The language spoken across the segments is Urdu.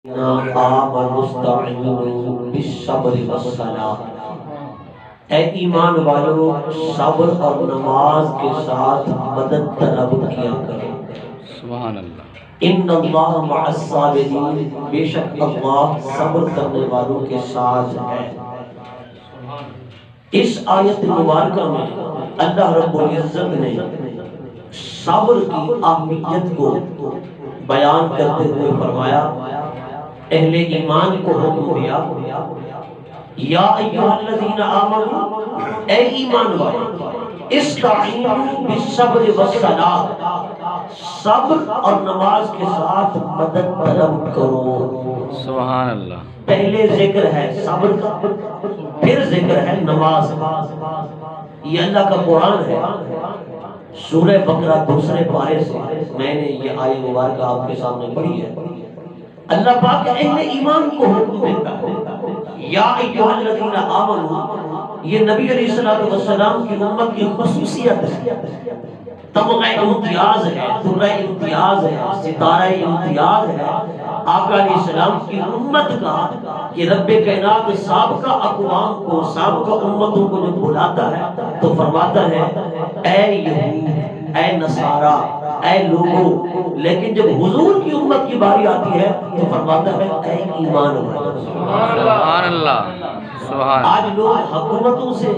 اے ایمان والو صبر اور نماز کے ساتھ مدد طلب کیا کرو۔ سبحان اللہ۔ ان اللہ مع الصابرین، بے شک اللہ صبر کرنے والوں کے ساتھ ہے۔ اس آیت مبارکہ میں اللہ رب العزت نے صبر کی اہمیت کو بیان کرتے ہوئے فرمایا، اہل ایمان کو حکم دیا، یا ایھا الذین آمنوا، اے ایمان والو، استعینوا بالصبر والصلاۃ، صبر اور نماز کے ساتھ مدد طلب کرو۔ سبحان اللہ۔ پہلے ذکر ہے صبر کا، پھر ذکر ہے نماز کا۔ یہ اللہ کا قرآن ہے۔ سورہ بقرہ دوسرے پارے سے میں نے یہ آیت مبارکہ آپ کے سامنے پڑھی ہے۔ اللہ پاک اہل ایمان کو حکم دیتا ہے، یا ایھا الذین آمنوا، یہ نبی علیہ السلام کی امت کی خصوصیت ہے، تمغہ امتیاز ہے، درہ امتیاز ہے، ستارہ امتیاز ہے آقا علیہ السلام کی امت کا، کہ رب کائنات سابقہ اقوام کو، سابقہ امتوں کو جب بلاتا ہے تو فرماتا ہے اے یہود، اے نصارہ، اے لوگوں، لیکن جب حضور کی امت کی باری آتی ہے تو فرماتا ہے اے ایمان والو۔ سبحان اللہ۔ سبحان۔ آج لوگ حکومتوں سے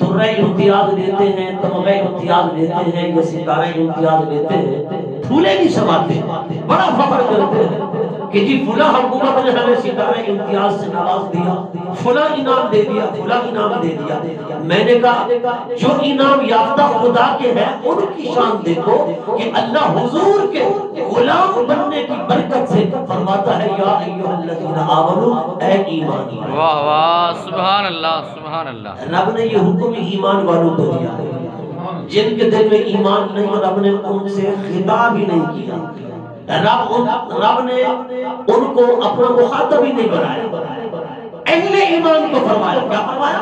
درہ امتیاز لیتے ہیں، تمغہ امتیاز لیتے ہیں، یا ستارہ امتیاز لیتے ہیں، پھولے بھی سماتے ہیں، بڑا فخر کرتے ہیں کہ جی فلاں حکومت نے ہمیں ستارہ امتیاز سے نواز دیا، فلاں انعام دے دیا، فلاں انعام دے دیا۔ میں نے کہا جو انعام یافتہ خدا کے ہیں ان کی شان دیکھو، کہ اللہ حضور کے غلام بننے کی برکت سے فرماتا ہے یا ایھا الذین آمنوا، اے ایمان والو۔ واہ واہ، سبحان اللہ، سبحان اللہ۔ رب نے یہ حکم ایمان والوں کو دیا ہے، جن کے دل میں ایمان نہیں رب نے ان سے خطاب ہی نہیں کیا، رب نے ان کو اپنا مخاطب ہی نہیں بنایا، اہل ایمان کو فرمایا، کیا فرمایا؟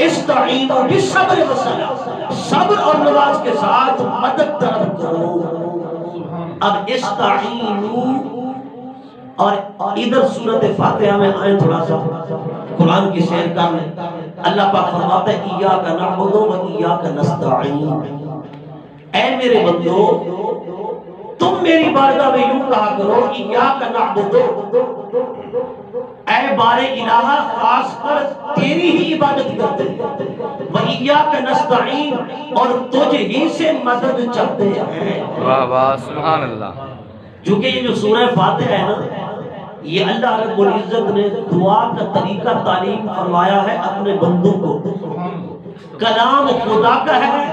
استعینوا بالصبر والصلاۃ، صبر اور نماز کے ساتھ مدد طلب کرو۔ اب استعینوا، اور ادھر سورۃ فاتحہ میں آئیں تھوڑا سا قرآن کی سیر کرنے، اللہ پاک فرماتا ہے ایاک نعبد و ایاک نستعین، اے میرے بندو تم میری بارگاہ میں یوں کہا کرو ایاک نعبد، اے بار الہ خاص کر تیری ہی عبادت کرتے ہیں، و ایاک نستعین، اور تجھ ہی سے مدد چاہتے ہیں۔ واہ واہ، سبحان اللہ۔ چونکہ یہ جو سورہ فاتحہ ہے نا، یہ اللہ رب العزت نے دعا کا طریقہ تعلیم فرمایا ہے اپنے بندوں کو۔ کلام خدا کا ہے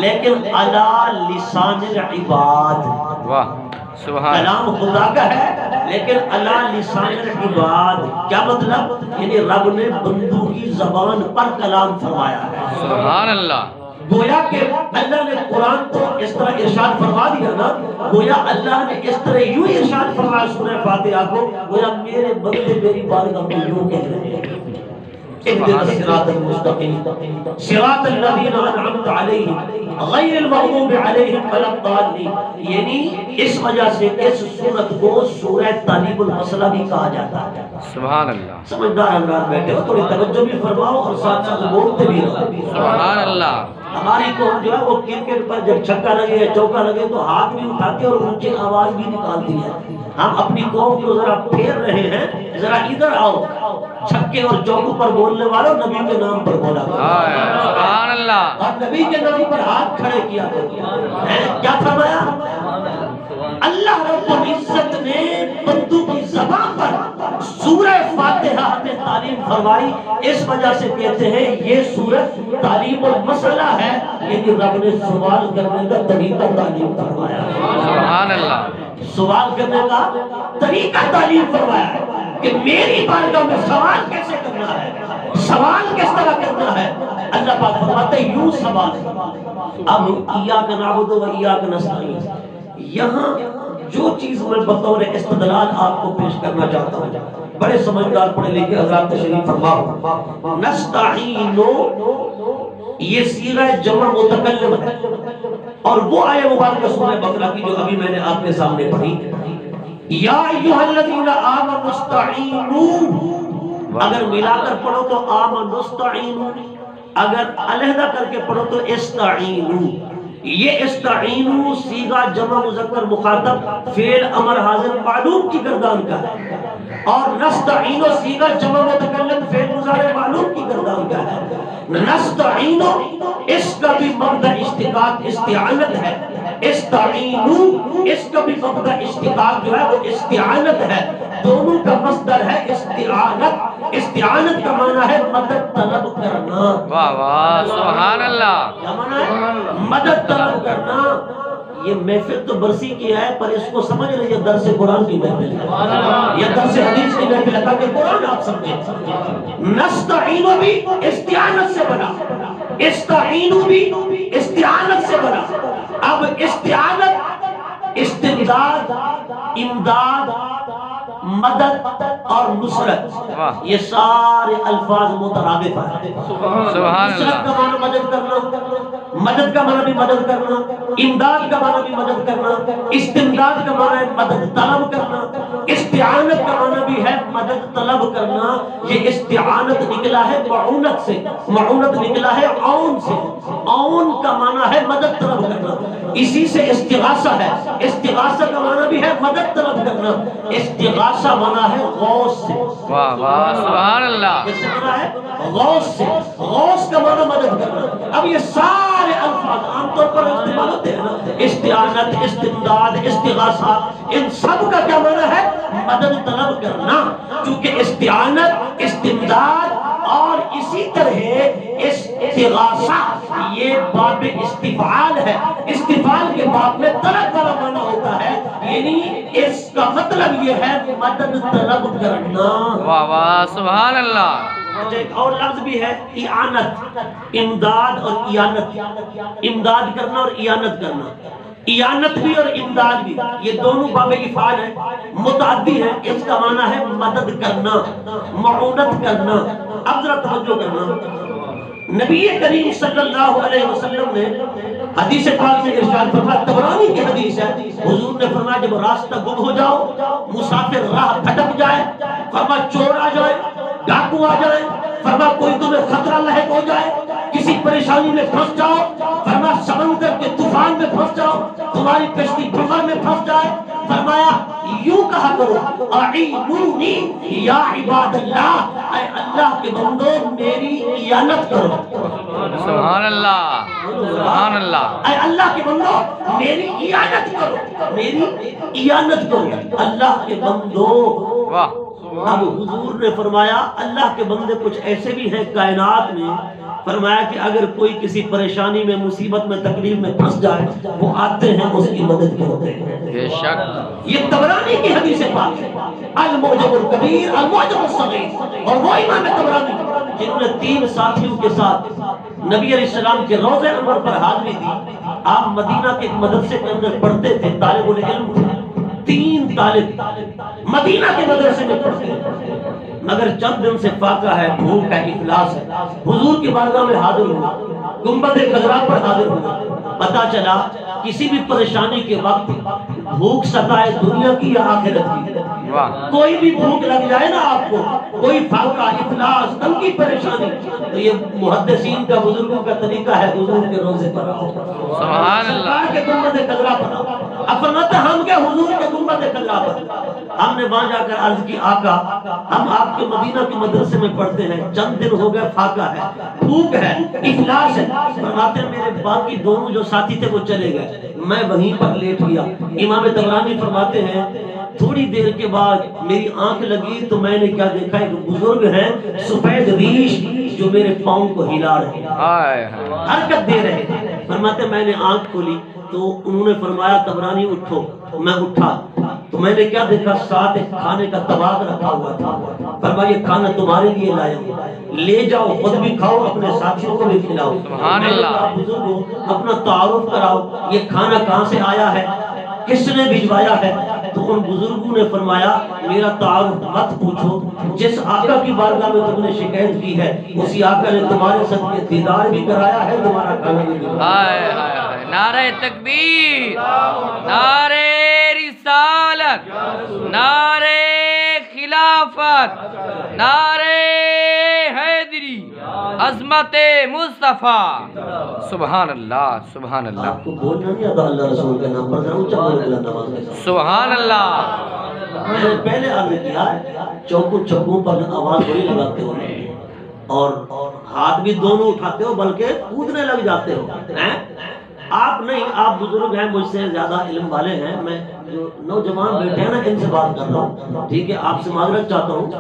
لیکن علی لسان العباد، واہ سبحان۔ کلام خدا کا ہے لیکن علی لسان العباد، کیا مطلب؟ یعنی رب نے بندوں کی زبان پر کلام فرمایا ہے۔ سبحان اللہ۔ گویا کہ اللہ نے قرآن تو اس طرح ارشاد فرما دیا نا، گویا اللہ نے اس طرح یوں ارشاد فرمایا سورہ فاتحہ کو، گویا میرے بندے میری بارگاہ میں یوں کہہ رہے ہیں اهدنا الصراط المستقیم صراط الذین انعمت علیہم غیر المغضوب علیہم ولا الضالین، یعنی اس وجہ سے اس سورت کو سورہ تعلیم المسئلہ بھی کہا جاتا ہے۔ سبحان اللہ۔ سمجھدار اللہ بیٹھے ہو، تھوڑی توجہ بھی فرماؤ اور ساتھ ساتھ بولتے بھی رہو۔ سبحان اللہ۔ ہماری قوم جو ہے وہ کرکٹ پر جب چھکا لگے یا چوکا لگے تو ہاتھ بھی اٹھاتے اور اونچی آواز بھی نکالتی ہے۔ ہم اپنی قوم کو ذرا پھیر رہے ہیں، ذرا ادھر آؤ، چھکے اور چوکوں پر بولنے والوں نبی کے نام پر بولا کرو، سبحان اللہ۔ اور نبی کے نام پر ہاتھ کھڑے کیا کرو۔ کیا فرمایا؟ اللہ رب العزت نے بندوں کی زبان پر سورہ فاتحہ میں تعلیم فرمائی، اس وجہ سے کہتے ہیں یہ سورت تعلیم المسئلہ ہے، یعنی رب نے سوال کرنے کا طریقہ تعلیم فرمایا۔ سبحان اللہ۔ سوال کرنے کا طریقہ تعلیم فرمایا ہے کہ میری بارگاہ میں سوال کیسے کرنا ہے، سوال کس طرح کرنا ہے۔ اللہ پاک فرماتے ہیں یوں سوال۔ اب ایاک نعبد و ایاک نستعین، یہاں جو چیز میں بطور استدلال آپ کو پیش کرنا چاہتا ہوں، بڑے سمجھدار پڑھے لکھے حضرات تشریف فرماؤ۔ نستعین یہ صیغہ جمع متکلم ہے، اور وہ آیہ مبارکہ سورہ بقرہ کی جو ابھی میں نے آپ کے سامنے پڑھی، یا ایھا الذین آمنوا استعینوا، اگر ملا کر پڑھو تو آمنوا استعینوا، اگر علیحدہ کر کے پڑھو تو استعینوا۔ یہ استعینوا صیغہ جمع مذکر مخاطب فعل امر حاضر معلوم کی گردان کا ہے، اور نستعین صیغہ جمع متکلم فعل مضارع معلوم کی گردان کا ہے۔ نستعین اس کا بھی مبدا اشتقاق استعانت ہے، استعینوا اس کا بھی مبدا اشتقاق جو ہے وہ استعانت ہے، دونوں کا مصدر ہے استعانت۔ استعانت کا معنی ہے مدد طلب کرنا۔ واہ واہ سبحان اللہ، کیا معنی ہے؟ مدد طلب کرنا۔ یہ محفل تو برسی کی ہے، پر اس کو سمجھ رہے یہ درس قرآن کی محفل ہے، یہ درس حدیث کی محفل ہے، تاکہ قرآن آپ سمجھیں۔ نستعین بھی استعانت سے بنا، استعین بھی استعانت سے بنا۔ اب استعانت استمداد، امداد، مدد اور نصرت، یہ سارے الفاظ مترادف ہیں۔ سبحان نصرت اللہ، کا معنی مدد کرنا، مدد کا معنی بھی مدد کرنا، امداد کا معنی بھی مدد کرنا، استمداد کا معنی ہے مدد طلب کرنا، استعانت کا معنی بھی ہے مدد طلب کرنا۔ یہ استعانت نکلا ہے معونت سے، معونت نکلا ہے عون سے، عون کا معنی ہے مدد طلب کرنا، اسی سے استغاثہ ہے، استغاثہ کا معنی بھی ہے مدد طلب کرنا، استغاثہ بنا ہے غوث سے۔ واہ واہ سبحان اللہ، کس سے بنا ہے؟ غوث سے۔ غوث کا معنی مدد کرنا۔ اب یہ سارے الفاظ عام طور پر استعمال ہوتے ہیں نا، استعانت، استمداد، استغاثہ، ان سب کا کیا معنی ہے؟ مدد طلب کرنا۔ چونکہ استعانت، استمداد اور اسی طرح استغاثہ یہ باب استفعال ہے، استفعال کے باب میں طلب والا معنی ہوتا ہے، یعنی اس کا مطلب یہ ہے مدد طلب کرنا۔ واہ واہ سبحان اللہ، ایک اور لفظ بھی ہے اعانت، امداد اور اعانت، امداد کرنا اور اعانت کرنا۔ اعانت بھی اور امداد بھی یہ دونوں باب افعال ہیں، متعدی ہیں۔ اس کا معنی ہے مدد کرنا، معونت کرنا۔ اب ذرا توجہ کرنا، نبی کریم صلی اللہ علیہ وسلم نے حدیث پاک میں ارشاد فرمایا، طبرانی کی حدیث ہے، حضور نے فرمایا جب راستہ گم ہو جاؤ، مسافر راہ بھٹک جائے، فرمایا چور آ جائے، ڈاکو آ جائے، فرمایا کوئی تمہیں خطرہ لاحق ہو جائے، کسی پریشانی میں پھنس جاؤ، فرمایا سمندر کے طوفان میں پھنس جاؤ، تمہاری کشتی بحر میں پھنس جائے، فرمایا یوں کہا کرو اعینونی یا عباد اللہ، اے اللہ کے بندو میری اعانت کرو۔ سبحان اللہ، سبحان اللہ، اے اللہ کے بندو میری اعانت کرو، میری اعانت کرو اللہ کے بندو۔ واہ اب حضور نے فرمایا اللہ کے بندے کچھ ایسے بھی ہیں کائنات میں، فرمایا کہ اگر کوئی کسی پریشانی میں، مصیبت میں، تکلیف میں پھنس جائے، وہ آتے ہیں اس کی مدد کرتے ہیں۔ بے شک، یہ طبرانی کی حدیث پاک ہے، المعجم الکبیر، المعجم الصغیر، اور وہ امام طبرانی جنہوں نے 3 ساتھیوں کے ساتھ نبی علیہ السلام کے روضہ انور پر حاضری دی۔ آپ مدینہ کے ایک مدرسے کے اندر پڑھتے تھے، طالب العلم تھے، 3 طالب مدینہ کے مدرسے میں پڑھتے ہیں، مگر چند دن سے فاقہ ہے، بھوک ہے، افلاس ہے، حضور کی بارگاہ میں حاضر ہوئے، گنبد خضرا پر حاضر ہوئے، پتا چلا کسی بھی پریشانی کے وقت بھوک ستائے دنیا کی یا آخرت کی، کوئی بھی بھوک لگ جائے نا آپ کو، کوئی فاقہ، افلاس، تنگی، پریشانی، تو یہ محدثین کا، بزرگوں کا طریقہ ہے حضور کے روزے پر آؤ، سبحان اللہ، کے گنبد خضرا پر آؤ۔ اب فرماتے ہم کے حضور کے گنبد خضرا پر، ہم نے وہاں جا کر عرض کی آقا ہم آپ کے مدینہ کے مدرسے میں پڑھتے ہیں، چند دن ہو گئے، فاقہ ہے، بھوک ہے، افلاس ہے۔ فرماتے ہیں میرے باقی دونوں جو ساتھی تھے وہ چلے گئے، میں وہیں پر لیٹ گیا۔ امام طبرانی فرماتے ہیں تھوڑی دیر کے بعد میری آنکھ لگی تو میں نے کیا دیکھا، ایک بزرگ ہیں سفید ریش جو میرے پاؤں کو ہلا رہے ہیں، حرکت دے رہے ہیں۔ فرماتے میں نے آنکھ کھولی تو انہوں نے فرمایا طبرانی اٹھو، میں اٹھا تو میں نے کیا دیکھا، ساتھ ایک کھانے کا طبق رکھا ہوا تھا، فرمایا یہ کھانا تمہارے لیے لایا ہوں، لے جاؤ، خود بھی کھاؤ، اپنے ساتھیوں کو بھی کھلاؤ۔ سبحان اللہ، بزرگوں اپنا تعارف کراؤ، یہ کھانا کہاں سے آیا ہے، کس نے بھجوایا ہے؟ تو ان بزرگوں نے فرمایا میرا تعارف مت پوچھو، جس آقا کی بارگاہ میں تم نے شکایت کی ہے اسی آقا نے تمہارے ساتھ دیدار بھی کرایا ہے، تمہارا کھانا بھی کھلایا ہے۔ نعرہ تکبیر، نعرہ رسالت، نعرہ خلافت، نعرہ حیدری، عظمت مصطفیٰ۔ سبحان اللہ، سبحان اللہ، آپ کو بولنا نہیں آتا اللہ رسول کے نام پر، ذرا اونچا بولے بلند آواز کے ساتھ۔ سبحان اللہ۔ میں نے پہلے عرض کیا چوکوں چھکوں پر آواز بڑی لگاتے ہو اور ہاتھ بھی دونوں اٹھاتے ہو بلکہ کودنے لگ جاتے ہو۔ آپ نہیں، آپ بزرگ ہیں، مجھ سے زیادہ علم والے ہیں، میں جو نوجوان بیٹھے ہیں نا ان سے بات کر رہا ہوں، ٹھیک ہے؟ آپ سے معذرت چاہتا ہوں۔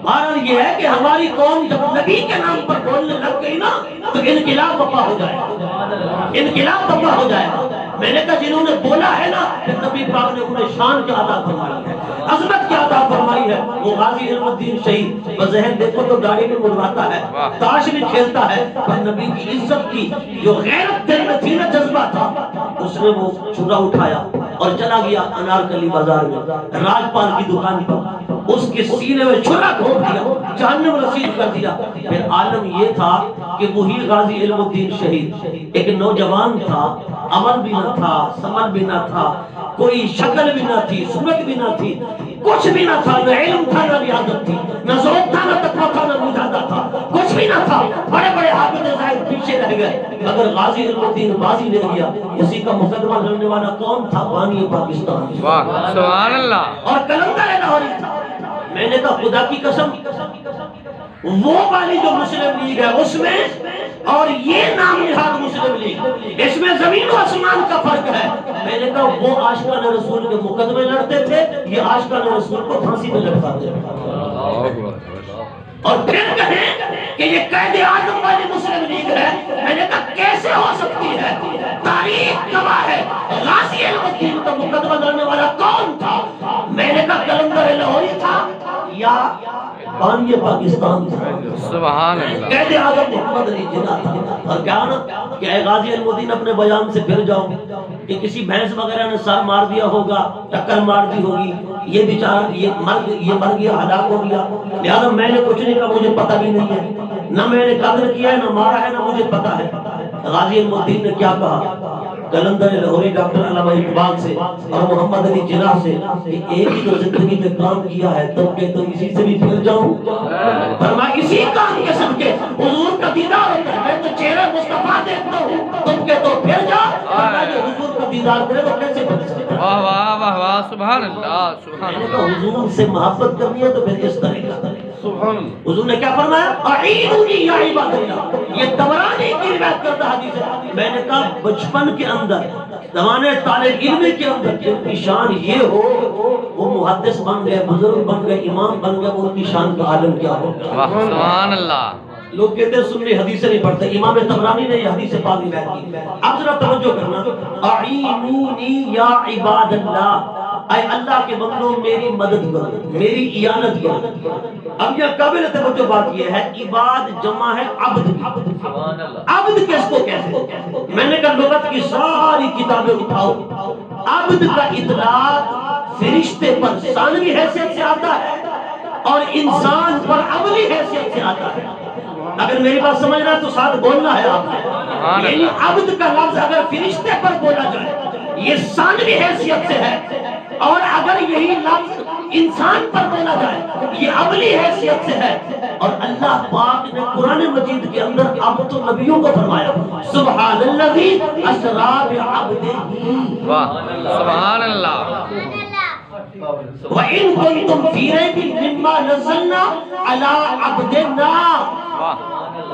بہرحال یہ ہے کہ ہماری قوم جب نبی کے نام پر بولنے لگ گئی نا تو انقلاب برپا ہو جائے گا، انقلاب برپا ہو جائے گا۔ میں نے کہا جنہوں نے بولا ہے نا کہ نبی پاک نے انہیں شان کی عطا فرمائی ہے، عظمت کی عطا فرمائی ہے، وہ غازی علم الدین شہید بذہن دیکھو تو داڑھی میں منواتا ہے، تاش بھی کھیلتا ہے، پر نبی کی عزت کی جو غیرت دل میں تھی نا، جذبہ تھا، اس نے وہ چھرا اٹھایا اور چلا گیا انارکلی بازار میں راجپال کی دکان پر، اس کے سینے میں چھرا گھونپ دیا، جہنم رسید کر دیا۔ پھر عالم یہ تھا کہ وہی غازی علم الدین شہید ایک نوجوان تھا، عمل بھی نہ تھا، سمل بھی نہ تھا، کوئی شکل بھی نہ تھی، صورت بھی نہ تھی، کچھ بھی نہ تھا، نہ علم تھا نہ ریاضت تھی، نہ ذوق تھا نہ تقویٰ تھا نہ مجاہدہ تھا، کچھ بھی نہ تھا، بڑے بڑے حافظ زاہد پیچھے رہ گئے، مگر غازی علم الدین بازی لے گیا۔ اسی کا مقدمہ لڑنے والا کون تھا؟ بانی پاکستان، سبحان اللہ، اور قلندر لاہوری تھا۔ میں نے کہا خدا کی قسم وہ والی جو مسلم لیگ ہے اس میں اور یہ نام نہاد مسلم لیگ، اس میں زمین و آسمان کا فرق ہے۔ میں نے کہا وہ عاشقان رسول کے مقدمے لڑتے تھے، یہ عاشقان رسول کو پھانسی میں لٹکاتے تھے۔ اور پھر کہیں کہ یہ قائد اعظم والی مسلم لیگ ہے، میں نے کہا کیسے ہو سکتی ہے؟ تاریخ گواہ ہے غازی علم الدین کا مقدمہ لڑنے والا کون تھا؟ میں نے کہا قلندر لاہوری تھا یا بانی پاکستان تھا؟ سبحان اللہ، قائد اعظم محمد علی جناح تھا۔ اور کیا نا کہ اے غازی علم الدین اپنے بیان سے پھر جاؤ کہ کسی بھینس وغیرہ نے سر مار دیا ہوگا، ٹکر مار دی ہوگی، یہ بیچارہ یہ مر گیا، ہلاک ہو گیا، لہذا میں نے کچھ نہیں کہا، مجھے پتہ بھی نہیں ہے، نہ میں نے قتل کیا ہے نہ مارا ہے نہ مجھے پتہ ہے۔ غازی علم الدین نے کیا کہا؟ قلندر لاہوری ڈاکٹر علامہ اقبال سے اور محمد علی جناح سے کہ ایک ہی تو زندگی میں کام کیا ہے، تب کہ تو اسی سے بھی پھر جاؤں۔ فرمایا اسی کام کے سب کے حضور کا دیدار ہوتا ہے، میں تو چہرہ مصطفیٰ دیکھتا ہوں، تم کہ تو پھر جا، فرمایا جو حضور کا دیدار کرے تو کیسے پھر سکتا ہے؟ واہ واہ واہ واہ، سبحان اللہ، سبحان میں نے اللہ، کہا حضور سے محبت کرنی ہے تو پھر اس طرح کا حضور نے کیا فرمایا؟ اعینونی یا عباد اللہ، یہ طبرانی کی روایت کرتا حدیث ہے۔ میں نے کہا بچپن کے اندر زمانے طالب علم کے اندر جن کی شان یہ ہو وہ محدث بن گئے، بزرگ بن گئے، امام بن گئے، ان کی شان کا عالم کیا ہوگا؟ واہ سبحان اللہ۔ لوگ کہتے ہیں سننے حدیثیں نہیں پڑھتے، امام طبرانی نے یہ حدیث پاک روایت کی۔ اب ذرا توجہ کرنا، اعینونی یا عباد اللہ، اے اللہ کے بندوں میری مدد کرو، میری اعانت کرو۔ اب یہ قابل توجہ بات یہ ہے، عباد جمع ہے عبد کی۔ عبد کس کو کہتے ہیں؟ میں نے کہا لغت کی ساری کتابیں اٹھاؤ، عبد کا اطلاق فرشتے پر ثانوی حیثیت سے آتا ہے اور انسان پر عملی حیثیت سے آتا ہے۔ اگر میری بات سمجھ رہا ہے تو ساتھ بولنا ہے آپ نے، یعنی عبد کا لفظ اگر فرشتے پر بولا جائے یہ ثانوی حیثیت سے ہے، اور اگر یہی لفظ انسان پر بولا جائے یہ عملی حیثیت سے ہے۔ اور اللہ پاک نے قرآن مجید کے اندر اب تو نبیوں کو فرمایا سبحان الذی اسری بعبدہ، سبحان اللہ، وَإِن كُنتُمْ فِي رَيْبٍ مِّمَّا نَزَّلْنَا عَلَىٰ عَبْدِنَا،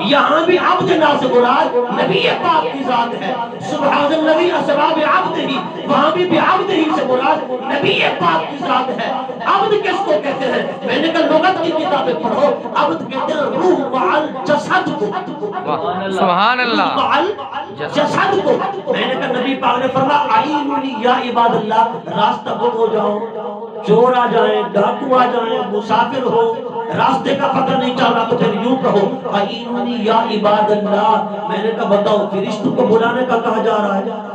یہاں بھی عبدنا سے مراد نبی پاک کی ذات ہے۔ سبحان الذی اسری بعبدہ، وہاں بھی بعبدہ سے مراد نبی پاک کی ذات ہے۔ عبد کس کو کہتے ہیں؟ میں نے کہا لغت کی کتابیں پڑھو، عبد کہتے ہیں روح مع الجسد کو، سبحان اللہ، مع الجسد کو۔ میں نے کہا نبی پاک نے فرمایا اعینونی یا عباد اللہ، راستہ گم ہو جاؤ، چور آ جائیں، ڈاکو آ جائیں، مسافر ہو، راستے کا پتہ نہیں چل رہا تو پھر یوں کہو اعینونی یا عباد اللہ۔ میں نے کہا بتاؤ فرشتوں کو بلانے کا کہا جا رہا ہے؟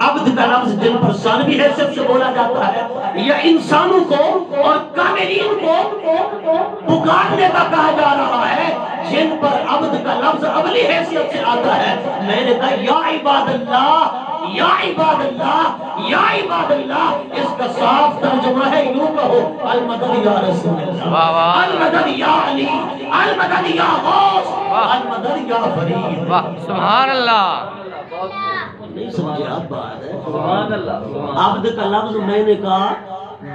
عبد کا لفظ جن پر ثانوی حیثیت سے بولا جاتا ہے، یا انسانوں کو اور کاملین کو پکارنے کا کہا جا رہا ہے جن پر عبد کا لفظ ابلی حیثیت سے آتا ہے، میں نے کہا یا عباد اللہ، یا عباد اللہ، یا عباد اللہ، اس کا صاف ترجمہ ہے یوں کہو المدد یا رسول اللہ، المدد یا علی، المدد یا غوث، المدد یا فرید۔ سبحان اللہ، نہیں سمجھے آپ بات ہے؟ سبحان اللہ۔ عبد کا لفظ میں نے کہا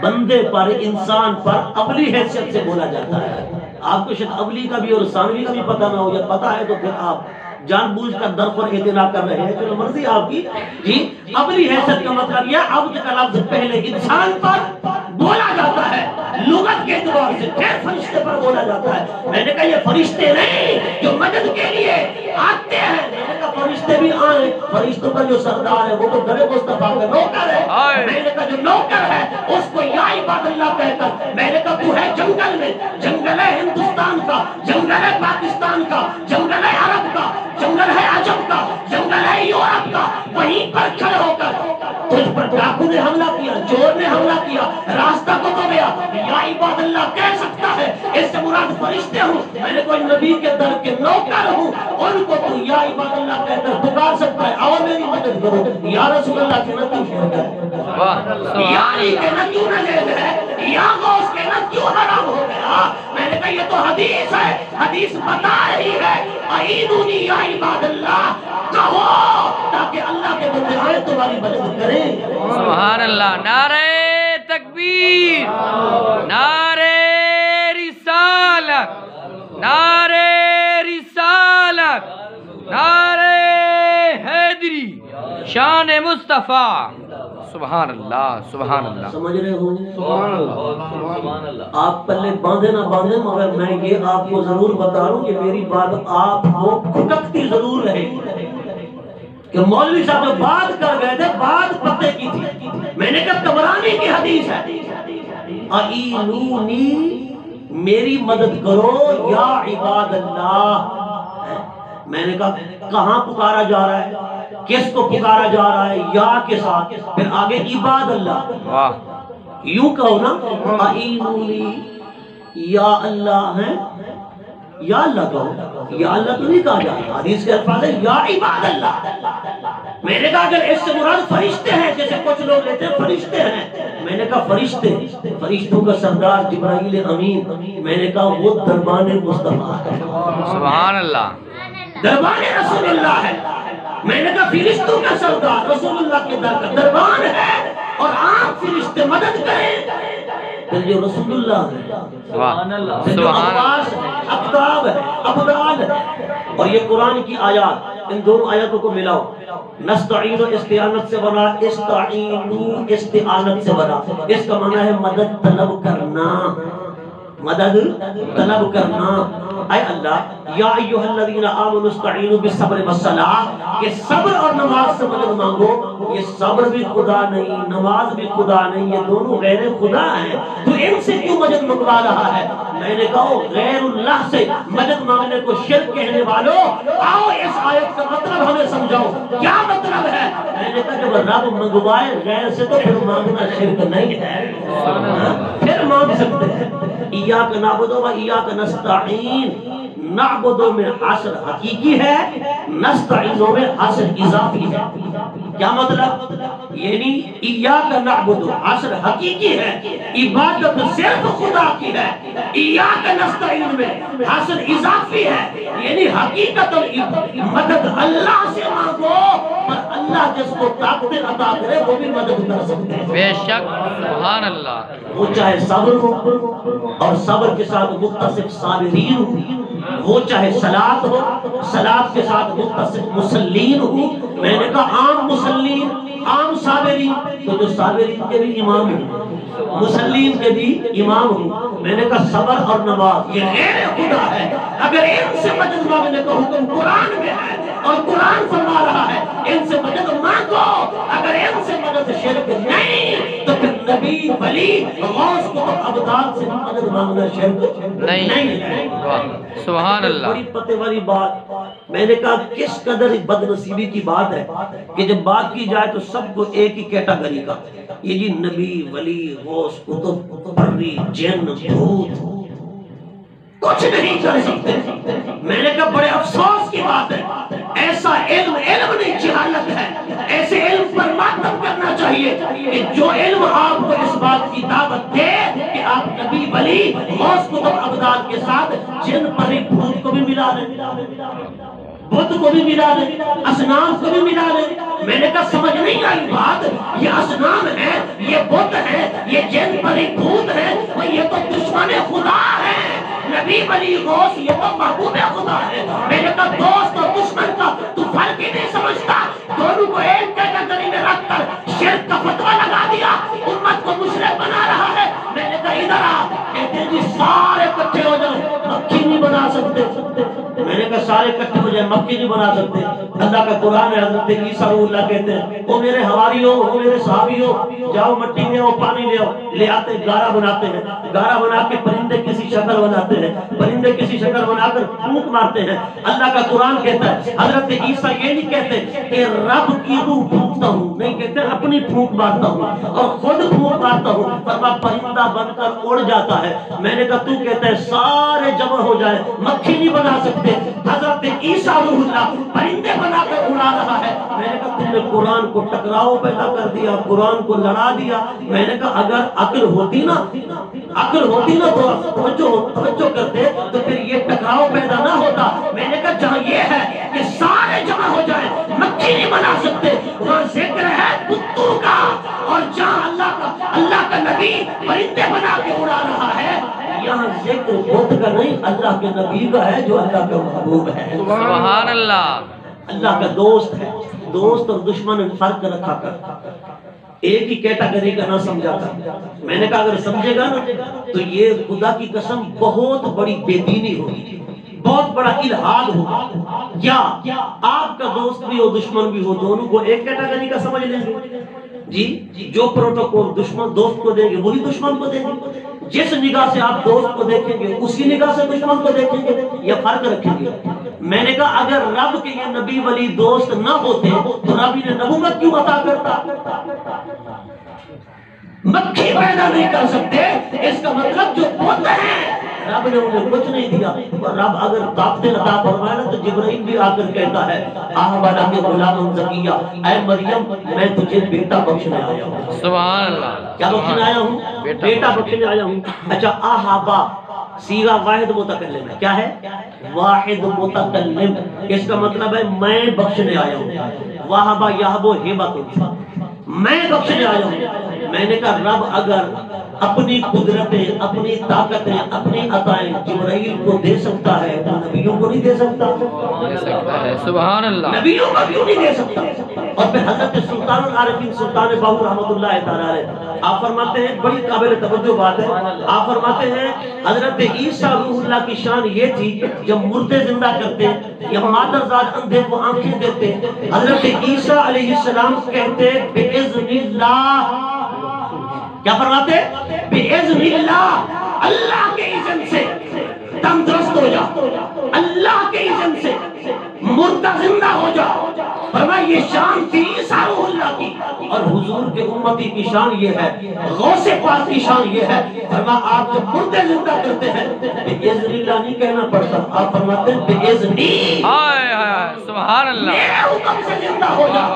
بندے پر، انسان پر ابلی حیثیت سے بولا جاتا ہے۔ آپ کو شاید ابلی کا بھی اور ثانوی کا بھی پتہ نہ ہو، یا پتہ ہے تو پھر آپ جان بوجھ کر در پر اعتنا کر رہے ہیں، چلو مرضی آپ کی۔ جی ابلی حیثیت کا مطلب یہ عبد کا لفظ پہلے انسان پر بولا جاتا ہے لغت کے اعتبار سے، پھر فرشتے پر بولا جاتا ہے۔ میں نے کہا یہ فرشتے نہیں جو مدد کے لیے آتے ہیں، میں نے کہا فرشتے بھی آئیں، فرشتوں کا جو سردار ہے وہ تو در مصطفیٰ کا نوکر ہے، میں نے کہا جو نوکر ہے اس کو یا عباد اللہ کہہ کر، میں نے کہا تو ہے جنگل میں، جنگل ہے ہندوستان کا، جنگل ہے پاکستان کا، جنگل ہے عرب کا، جنگل ہے عجم کا، جنگل ہے یورپ کا، وہیں پر کھڑے ہو کر تجھ پر ڈاکو نے حملہ کیا، چور نے حملہ کیا، راستہ کو تو گیا، یا عباد اللہ کہہ سکتا ہے، اس سے مراد فرشتے ہوں، میں نے کوئی نبی کے در کے نوکر ہوں، ان کو تو یا عباد اللہ کہہ کر پکار سکتا ہے، آؤ میری مدد کرو، یا رسول اللہ کے نہ کیوں شرک ہے، یا علی کے نہ کیوں نجید ہے، یا غوث کے نہ کیوں حرام ہو گیا۔ میں نے کہا یہ تو حدیث ہے، حدیث بتا رہی ہے اعینونی یا عباد اللہ، کہو تاکہ اللہ کے بندے آئے تمہاری مدد کریں۔ سبحان اللہ، نعرہ تکبیر، نعرہ رسالت، نعرہ رسالت، نعرہ حیدری، شان مصطفیٰ۔ سبحان اللہ، سبحان اللہ، سمجھ رہے ہو؟ سبحان اللہ۔ آپ پلے باندھے نہ باندھے، مگر میں یہ آپ کو ضرور بتا رہا ہوں کہ میری بات آپ کو کھٹکتی ضرور رہے گی کہ مولوی صاحب جو بات کر گئے تھے بات پتے کی تھی۔ میں نے کہا طبرانی کی حدیث ہے، اعینونی میری مدد کرو یا عباد اللہ۔ میں نے کہا کہاں پکارا جا رہا ہے، کس کو پکارا جا رہا ہے، یا کے ساتھ، پھر آگے عباد اللہ، یوں کہو نا اعینونی یا اللہ ہے، یا اللہ کہو، یا اللہ تو نہیں کہا جاتا، حدیث کے الفاظ ہے یا عباد اللہ۔ میں نے کہا اگر اس سے مراد فرشتے ہیں، جیسے کچھ لوگ لیتے ہیں فرشتے ہیں، میں نے کہا فرشتے، فرشتوں کا سردار جبرائیل امین، میں نے کہا وہ دربان مصطفیٰ ہے، سبحان اللہ، دربان رسول اللہ ہے۔ میں نے کہا فرشتوں کا سردار رسول اللہ کے در کا دربان ہے، اور آپ فرشتے مدد کریں، پھر جو رسول اللہ ہے، سبحان اللہ، جو عباس ہے، اقتاب ہے، ابدال ہے، اور یہ قرآن کی آیات، ان دونوں آیاتوں کو ملاؤ، نستعین استعانت سے بنا، استعینو استعانت سے بنا، اس کا معنی ہے مدد طلب کرنا، مدد طلب کرنا۔ اے اللہ یا ایھا الذین آمنوا استعینوا بالصبر والصلاۃ، یہ صبر اور نماز سے مدد مانگو۔ یہ صبر بھی خدا نہیں، نماز بھی خدا نہیں، یہ دونوں غیر خدا ہیں، تو ان سے کیوں مدد منگوا رہا ہے؟ میں نے کہا غیر اللہ سے مدد مانگنے کو شرک کہنے والوں، آؤ اس آیت کا مطلب ہمیں سمجھاؤ، کیا مطلب ہے؟ میں نے کہا جب رب منگوائے غیر سے تو پھر مانگنا شرک نہیں ہے، پھر مانگ سکتے ہیں۔ ایاک نعبد و ایاک نستعین، نعبد میں حصر حقیقی ہے، نستعین میں حصر اضافی ہے۔ کیا مطلب؟ یعنی ایاک نعبد حصر حقیقی ہے، عبادت صرف خدا کی ہے، ایاک نستعین میں حصر اضافی ہے، یعنی حقیقت مدد اللہ سے مانگو، پر اللہ جس کو طاقت عطا کرے وہ بھی مدد کر سکتے ہیں، بے شک، سبحان اللہ، وہ چاہے صبر ہو اور صبر کے ساتھ متصف صابرین ہو، وہ چاہے صلاۃ ہو، صلاۃ کے ساتھ متصف مسلین ہو۔ میں نے کہا عام مسلین، عام صابرین، تو جو صابرین کے بھی امام ہوں، مسلین کے بھی امام ہوں۔ میں نے کہا صبر اور نماز یہ غیر خدا ہے، اگر ان سے مدد مانگنے کا حکم قرآن میں ہے اور قرآن فرما رہا ہے ان سے مدد مانگو، اگر ان سے مدد شرک نہیں تو پھر نبی ولی غوث کو ابدال سے مدد مانگنا شرک نہیں ہے۔ سبحان اللہ، بڑی پتے والی بات، میں نے کہا کس قدر بد نصیبی کی بات ہے کہ جب بات کی جائے تو سب کو ایک ہی کیٹاگری کا، یہ جی نبی ولی غوث قطب پروی جن بھوت، کچھ نہیں کر سکتے. میں نے کہا بڑے افسوس کی بات ہے، ایسا علم نہیں جہالت ہے. ایسے علم پر ماتم کرنا چاہیے کہ جو علم آپ کو اس بات کی دعوت دے کہ آپ نبی ولی غوث قطب ابدال کے ساتھ جن پری بھوت کو بھی ملا دیں، بت کو بھی ملا دیں، اصنام کو بھی ملا دیں. میں نے کہا سمجھ نہیں آئی بات، یہ اصنام ہے، یہ بت ہے، یہ جن پری بھوت ہے، یہ تو دشمن خدا ہے. نبی ولی غوث یہ تو محبوب خدا ہے. میں نے کہا دوست اور دشمن کا تو فرق ہی نہیں سمجھتا، دونوں کو ایک کیٹیگری میں رکھ کر شرک کا فتویٰ لگا دیا، امت کو مشرک بنا رہا ہے. میں نے کہا ادھر آ. کہتے ہیں جی سارے اکٹھے ہو جائیں، مکھی نہیں بنا سکتے. میں نے کہا سارے اکٹھے ہو جائیں، مکھی نہیں بنا سکتے. اللہ کا قرآن ہے، حضرت عیسیٰ روح اللہ کہتے ہیں وہ میرے حواریوں، وہ میرے صحابیوں، جاؤ مٹی لے آؤ، پانی لے آؤ. لے آتے گارا بناتے ہیں، گارا بنا کے پرندے کسی شکل بناتے ہیں، پرندے کسی شکل بنا کر پھونک مارتے ہیں. اللہ کا قرآن کہتا ہے حضرت عیسیٰ یہ نہیں کہتے کہ رب کی روح پھونکتا ہوں، نہیں کہتے اپنی پھونک مارتا ہوں اور خود پھونک مارتا ہوں، فرما پرندہ بن کر اڑ جاتا ہے. میں نے کہا تو کہتا ہے سارے جمع ہو جائے، مکھی نہیں بنا سکتے. حضرت عیسیٰ روح اللہ پرندے بنا کر اڑا رہا ہے. میں نے کہا تم نے قرآن کو ٹکراؤ پیدا کر دیا، قرآن کو لڑا دیا. میں نے کہا اگر عقل ہوتی نا تو توجہ کرتے تو پھر یہ ٹکراؤ پیدا نہ ہوتا. میں نے کہا جہاں یہ ہے کہ سارے جمع ہو جائیں مکھی نہیں بنا سکتے، وہاں ذکر ہے کتوں کا، اور جہاں اللہ کا نبی پرندے بنا کے اڑا رہا ہے یہاں ذکر بت کا نہیں اللہ کے نبی کا ہے جو اللہ کا محبوب ہے. سبحان اللہ. اللہ کا دوست ہے. دوست اور دشمن فرق رکھا کر، ایک ہی کیٹیگری کا نہ سمجھا کر. میں نے کہا اگر سمجھے گا نا تو یہ خدا کی قسم بہت بڑی بے دینی ہوگی، بہت بڑا الہاد ہوگا. کیا آپ کا دوست بھی ہو دشمن بھی ہو، دونوں کو ایک کیٹیگری کا سمجھ لیں گے؟ جی جو پروٹوکول دشمن دوست کو دیں گے وہی دشمن کو دیں گے. جس نگاہ سے آپ دوست کو دیکھیں گے اسی نگاہ سے دشمن کو دیکھیں گے یا فرق رکھیں گے؟ میں نے کہا اگر رب کے یہ نبی ولی دوست نہ ہوتے تو رب انہیں نبوت کیوں عطا کرتا؟ مکھی پیدا نہیں کر سکتے، اس کا مطلب جو بت ہیں رب نے انہیں کچھ نہیں دیا. اور رب اگر طاقتیں عطا فرمائے تو جبرائیل بھی آ کر کہتا ہے آہ والا کے غلام زکیہ، اے مریم میں تجھے بیٹا بخشنے آیا ہوں. سبحان اللہ. کیا بخشنے آیا ہوں؟ بیٹا بخشنے آیا ہوں. اچھا آہابا سیغہ واحد متکلم ہے. کیا ہے؟ واحد متکلم. اس کا مطلب ہے میں بخشنے آیا ہوں. وہبا یہبو ہبت، میں بخشنے آیا ہوں. میں نے کہا رب اگر اپنی قدرتیں، اپنی طاقتیں، اپنی عطائیں جبرائیل کو دے سکتا ہے تو نبیوں کو نہیں دے سکتا؟ سبحان اللہ. نبیوں کو کیوں نہیں دے سکتا؟ اور پھر حضرت سلطان العارفین سلطان باہو رحمۃ اللہ تعالیٰ علیہ آپ فرماتے ہیں بڑی قابل توجہ بات ہے. آپ فرماتے ہیں حضرت عیسیٰ روح اللہ کی شان یہ تھی جب مردے زندہ کرتے یا مادرزاد اندھے کو آنکھیں دیتے، حضرت عیسیٰ علیہ السلام کہتے بِإِذْنِ اللَّهِ، کیا فرماتے؟ بِإِذْنِ اللَّهِ، اللہ کے اذن سے دم درست ہو جا، اللہ کے اذن سے مردہ زندہ ہو جا. فرمایا یہ شان تھی عیسیٰ روح اللہ کی، اور حضور کے امتی کی شان یہ ہے، غوث پاک کی شان یہ ہے. فرمایا آپ جب مردے زندہ کرتے ہیں بِإِذْنِ اللہ نہیں کہنا پڑتا، آپ فرماتے ہیں بِإِذْنِ، سبحان اللہ، میرے حکم سے زندہ ہو جا.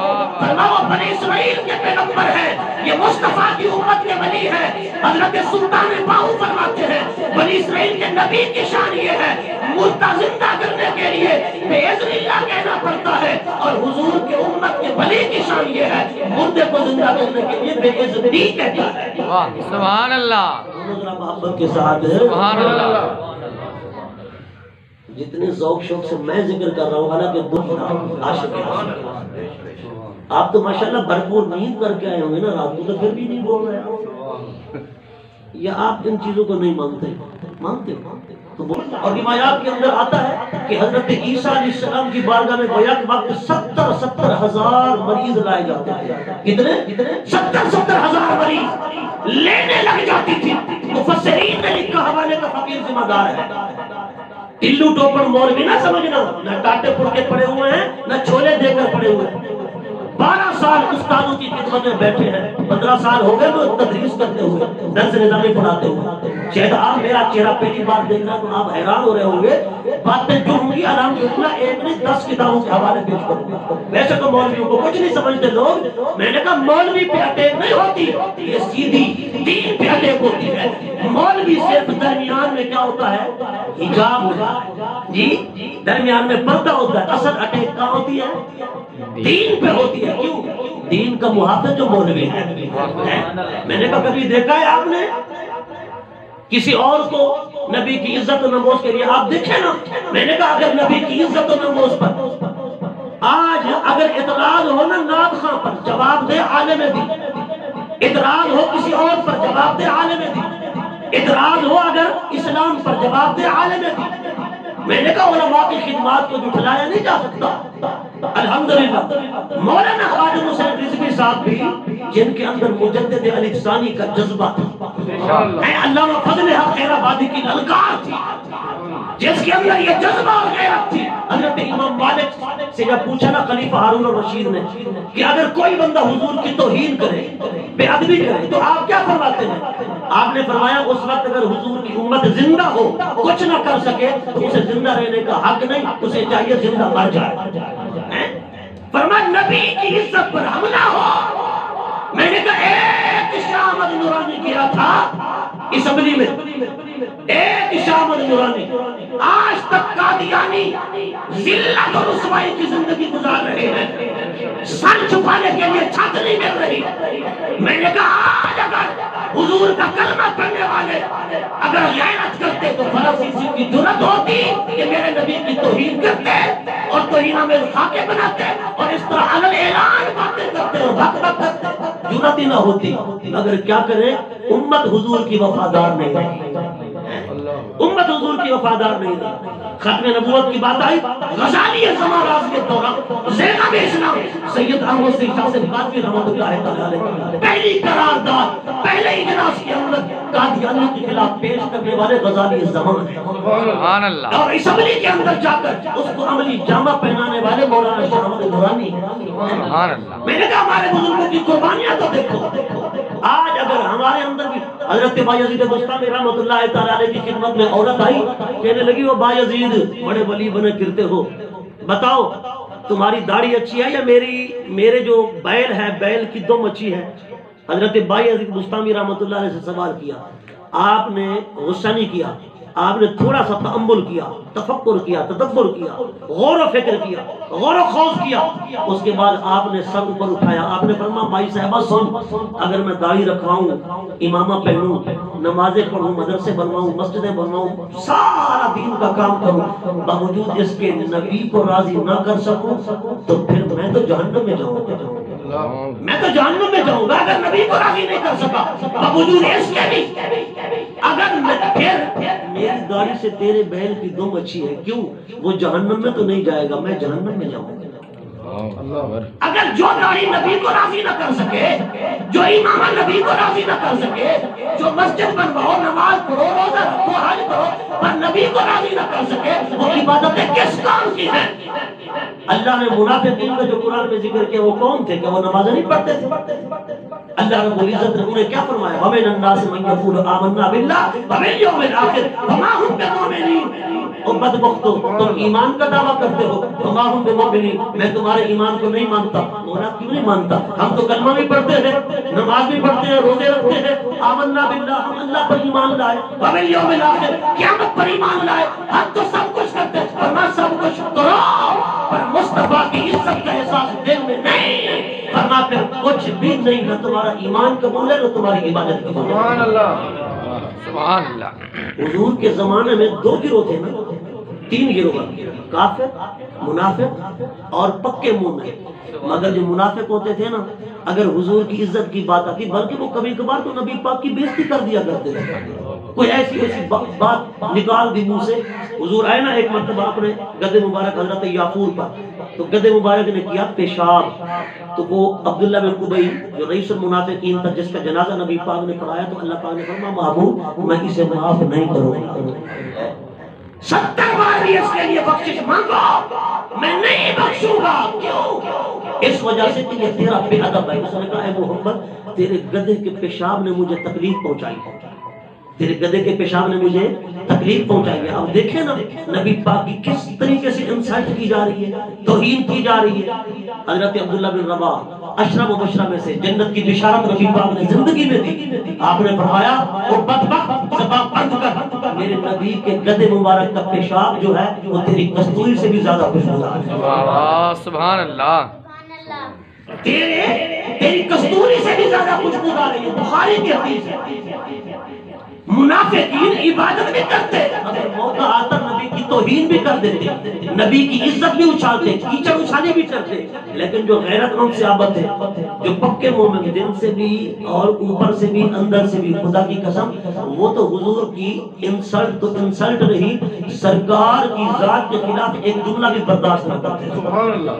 فرمایا وہ بنی اسرائیل کے پیغمبر ہیں، یہ مصطفیٰ کی امت کے ولی ہے. حضرت سلطان باہو فرماتے ہیں بنی اسرائیل کے نبی کی شان یہ ہے مردہ زندہ کرنے کے لیے بِإِذْنِ اللہ کہنا پڑتا ہے، اور حضور کے امت کے ولی کی شان یہ ہے مردے کو زندہ کرنے کے لیے بِإِذْنِ کہتا ہے. سبحان اللہ. محبت کے ساتھ سبحان اللہ. جتنے ذوق شوق سے میں ذکر کر رہا ہوں حالانکہ دل عاشق ہے. آپ تو ماشاءاللہ بھرپور نیند کر کے آئے ہوں گے نا رات کو، تو پھر بھی نہیں بول رہے آپ، یا آپ ان چیزوں کو نہیں مانتے تو اور روایات کے اندر آتا ہے کہ حضرت عیسیٰ علیہ السلام کی بارگاہ میں بیک وقت 70,000 مریض لائے جاتے تھے. کتنے 70,000 مریض لینے لگ جاتی تھی. مفسرین نے لکھا، حوالے کا فقیر ذمہ دار ہے، ٹلو ٹوپر مولوی نہ سمجھنا، نہ ٹاٹے پھڑ کے پڑے ہوئے ہیں نہ چھولے دے کر پڑے ہوئے ہیں. 12 سال استادوں کی خدمت میں بیٹھے ہیں، 15 سال ہو گئے تو تدریس کرتے ہوئے، درس نظامی پڑھاتے ہوئے۔ شاید آپ میرا چہرہ پہلی بار دیکھ رہا تو آپ حیران ہو رہے ہوں گے، باتیں جو ہوں گی الحمدللہ ایک نہیں 10 کتابوں کے حوالے پیش کروں گا۔ ویسے تو مولویوں کو کچھ نہیں سمجھتے لوگ، میں نے کہا مولوی پہ اٹیک نہیں ہوتی، یہ سیدھی دین پہ اٹیک ہوتی ہے۔ مولوی صرف درمیان میں کیا ہوتا ہے؟ حجاب ہوتا ہے، جی درمیان میں پردہ ہوتا ہے، اصل اٹیک کہاں ہوتی ہے؟ دین پہ ہوتی ہے۔ کیوں؟ دین کا محافظ جو مولوی ہے۔ میں نے کہا کبھی دیکھا ہے آپ نے کسی اور کو نبی کی عزت و نموز کے لیے؟ آپ دیکھیں نا، میں نے کہا اگر نبی کی عزت و نموز پر آج اگر اعتراض ہو نا ناد خاں پر، جواب دے عالم دین۔ اعتراض ہو کسی اور پر، جواب دے عالم دین۔ اعتراض ہو اگر اسلام پر، جواب دے عالم دین۔ میں نے کہا علماء کی خدمات کو جھٹلایا نہیں جا سکتا۔ الحمدللہ مولانا خادم حسین رضوی صاحب بھی، جن کے اندر مجدد الف ثانی کا جذبہ تھا، علامہ فضل حق خیر آبادی کی للکار تھی، جس کے اندر یہ جذبہ اور غیرت تھی۔ حضرت امام مالک سے جب پوچھا نا خلیفہ ہارون الرشید نے کہ اگر کوئی بندہ حضور کی توہین کرے، بے ادبی کرے، تو آپ کیا فرماتے ہیں؟ آپ نے فرمایا اس وقت اگر حضور کی امت زندہ ہو، کچھ نہ کر سکے تو اسے زندہ رہنے کا حق نہیں، اسے چاہیے زندہ مر جائے۔ فرمایا نبی کی عزت پر حملہ ہو۔ میں نے کہا ایک شاہ احمد نورانی کیا تھا اسمبلی میں، ایک شاہ احمد نورانی، آج تک قادیانی ذلت اور رسوائی کی زندگی گزار رہے ہیں، سر چھپانے کے لیے چھت نہیں مل رہی۔ میں نے کہا آج اگر حضور کا کلمہ پڑھنے والے اگر غیرت کرتے تو فرانسیسی کی جرأت ہوتی کہ میرے نبی کی توہین کرتے اور توہین میں خاکے بناتے اور اس طرح علل اعلان باتیں کرتے اور بھک بھک کرتے، جرأت ہی نہ ہوتی۔ مگر کیا کریں، امت حضور کی وفادار نہیں رہی، امت حضور کی وفادار نہیں رہی۔ ختم نبوت کی بات آئی، غزالی زمان راز کے دوران زینب اسلام سید احمد شاہ سے قادری رحمۃ اللہ تعالی علیہ پہلی قرارداد پہلے اجلاس کے اندر قادیانیوں کے خلاف پیش کرنے والے غزالی زمان ہیں، سبحان اللہ، اور اسمبلی کے اندر جا کر اس کو عملی جامہ پہنانے والے مولانا شاہ احمد نورانی ہیں۔ سبحان اللہ۔ میں نے کہا ہمارے بزرگوں کی قربانیاں تو دیکھو۔ آج اگر ہمارے اندر بھی حضرت بایزید بستامی رحمۃ اللہ تعالی علیہ کی خدمت میں عورت آئی، کہنے لگی وہ بایزید بڑے ولی بنے پھرتے ہو، بتاؤ تمہاری داڑھی اچھی ہے یا میرے جو بیل ہے، بیل کی دم اچھی ہے؟ حضرت بایزید بستامی رحمۃ اللہ علیہ سے سوال کیا، آپ نے غصہ نہیں کیا، آپ نے تھوڑا سا تأمل کیا، تفکر کیا، تدبر کیا، غور و فکر کیا، غور و خوض کیا، اس کے بعد آپ نے سر اوپر اٹھایا، آپ نے فرمایا بھائی صاحبہ سن، اگر میں داڑھی رکھواؤں، امامہ پہنوں، نمازیں پڑھوں، مدرسے بنواؤں، مسجدیں بنواؤں، سارا دین کا کام کروں، باوجود اس کے نبی کو راضی نہ کر سکوں تو پھر میں تو جہنم میں جاؤں گا، میں تو جہنم میں جاؤں گا اگر نبی کو راضی نہیں کر سکا، باوجود اس کے بھی اگر میں پھر میری داڑھی سے تیرے بیل کی دم اچھی ہے، کیوں؟ وہ جہنم میں تو نہیں جائے گا، میں جہنم میں جاؤں گا۔ اگر جو داڑھی نبی کو راضی نہ کر سکے، جو امامہ نبی کو راضی نہ کر سکے، جو مسجد بنواؤ، نماز پڑھو، روزہ رکھو، حج کرو، پر نبی کو راضی نہ کر سکے، وہ عبادتیں کس کام کی ہیں؟ اللہ نے منافقین کا جو قرآن میں ذکر کیا وہ کون تھے کہ وہ نمازیں نہیں پڑھتے تھے؟ اللہ رب العزت نے انہیں کیا فرمایا؟ وَمِنَ النَّاسِ مَن يَقُولُ آمَنَّا بِاللَّهِ وَبِالْيَوْمِ الْآخِرِ وَمَا هُمْ بِمُؤْمِنِينَ۔ او بدبختو، تم ایمان کا دعویٰ کرتے ہو، وَمَا هُمْ بِمُؤْمِنِينَ، میں تمہارے ایمان کو نہیں مانتا۔ مولا کیوں نہیں مانتا؟ ہم تو کلمہ بھی پڑھتے ہیں، نماز بھی پڑھتے ہیں، روزے رکھتے ہیں، آمنا باللہ، ہم اللہ پر ایمان لائے، وَبِالْيَوْمِ الْآخِرِ، قیامت پر ایمان لائے، ہم تو سب کچھ کرتے ہیں، فرما سب کچھ کرو، پر مصطفیٰ کی عزت کا احساس دل میں نہیں، فرما پھر کچھ بھی نہیں، نہ تمہارا ایمان قبول ہے نہ تمہاری عبادت قبول ہے۔ سبحان اللہ، سبحان اللہ۔ حضور کے زمانے میں 2 گروہ تھے نا، 3 گروہ، کافر، منافق اور پکے مومن۔ مگر جو منافق ہوتے تھے نا، اگر حضور کی عزت کی بات آتی، بلکہ وہ کبھی کبھار تو نبی پاک کی بےزتی کر دیا کرتے تھے، کوئی ایسی بات نکال دی منہ سے۔ حضور آئے نا ایک مرتبہ اپنے گدے مبارک حضرت یافور پر، تو گدے مبارک نے کیا پیشاب، تو وہ عبداللہ بن قبی جو رئیس المنافقین تھا، جس کا جنازہ نبی پاک نے پڑھایا، تو اللہ پاک نے فرمایا محبوب میں اسے معاف نہیں کروں گا۔ 70 بار ابھی اس کے لیے بخشش مانگو، میں نہیں بخشوں گا۔ کیوں؟ اس وجہ سے کہ یہ تیرا بے ادب ہے۔ اس نے کہا اے محمد تیرے گدھے کے پیشاب نے مجھے تکلیف پہنچائی، تیرے گدھے کے پیشاب نے مجھے تکلیف پہنچائی ہے۔ اب دیکھیں نا نبی پاک کی کس طریقے سے انسلٹ کی جا رہی ہے، توہین کی جا رہی ہے۔ حضرت عبداللہ بن رواح اشرم مبشرہ میں سے، جنت کی بشارت نبی پاک نے زندگی میں دی۔ آپ نے فرمایا وہ بدبخت زبان بند کر، میرے نبی کے گدھے مبارک کا پیشاب جو ہے وہ تیری کستوری سے بھی زیادہ خوشبودار ہے۔ سبحان اللہ، تیری کستوری سے بھی زیادہ خوشبودار ہے۔ یہ بخاری کی حدیث ہے۔ منافقین عبادت بھی کرتے، اگر موقع آتا نبی کی توہین بھی کر دیتے، نبی کی عزت بھی اچھالتے، کیچڑ اچھالے بھی کرتے، لیکن جو غیرت مند ثابت ہے، جو پکے مومن دل سے بھی اور اوپر سے بھی اندر سے بھی، خدا کی قسم وہ تو حضور کی انسلٹ تو انسلٹ نہیں، سرکار کی ذات کے خلاف ایک جملہ بھی برداشت نہ کرتے۔ سبحان اللہ۔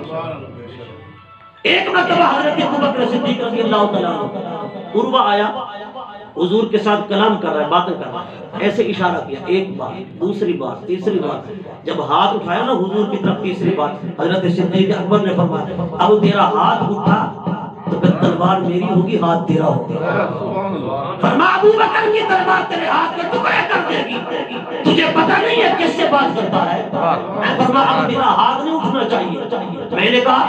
ایک مرتبہ حضرت ابوبکر صدیق رضی اللہ تعالیٰ عنہ عروہ آیا، حضور کے ساتھ کلام کر رہا ہے، باتیں کر رہا ہے، ایسے اشارہ کیا، ایک بار، دوسری بار، تیسری بار، جب ہاتھ اٹھایا نا حضور کی طرف تیسری بار، حضرت صدیق اکبر نے فرمایا اب تیرا ہاتھ اٹھا تو پھر تلوار میری ہوگی، ہاتھ تیرا ہوگا۔ فرمایا ابوبکر کی تلوار تیرے ہاتھ کے ٹکڑے کر دے گی، تجھے پتہ نہیں ہے کس سے بات کرتا ہے۔ میں فرمایا اب تیرا ہاتھ نہیں اٹھنا چاہیے۔ میں نے کہا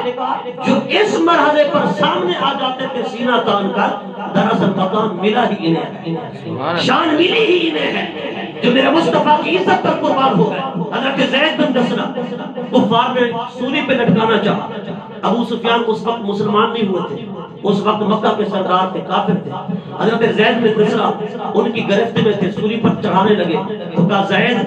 جو اس مرحلے پر سامنے آ جاتے تھے سینہ تان کر، دراصل مقام ملا ہی انہیں، شان ملی ہی انہیں ہے جو میرے مصطفیٰ کی عزت پر قربان ہو گئے۔ حضرت زید بن دسنا کفار نے سولی پہ لٹکانا چاہا، ابو سفیان اس وقت مسلمان نہیں ہوئے تھے، اس وقت مکہ کے سردار تھے، کافر تھے۔ حضرت زید بن دسنا ان کی گرفت میں تھے، سولی پر چڑھانے لگے تو کہا زید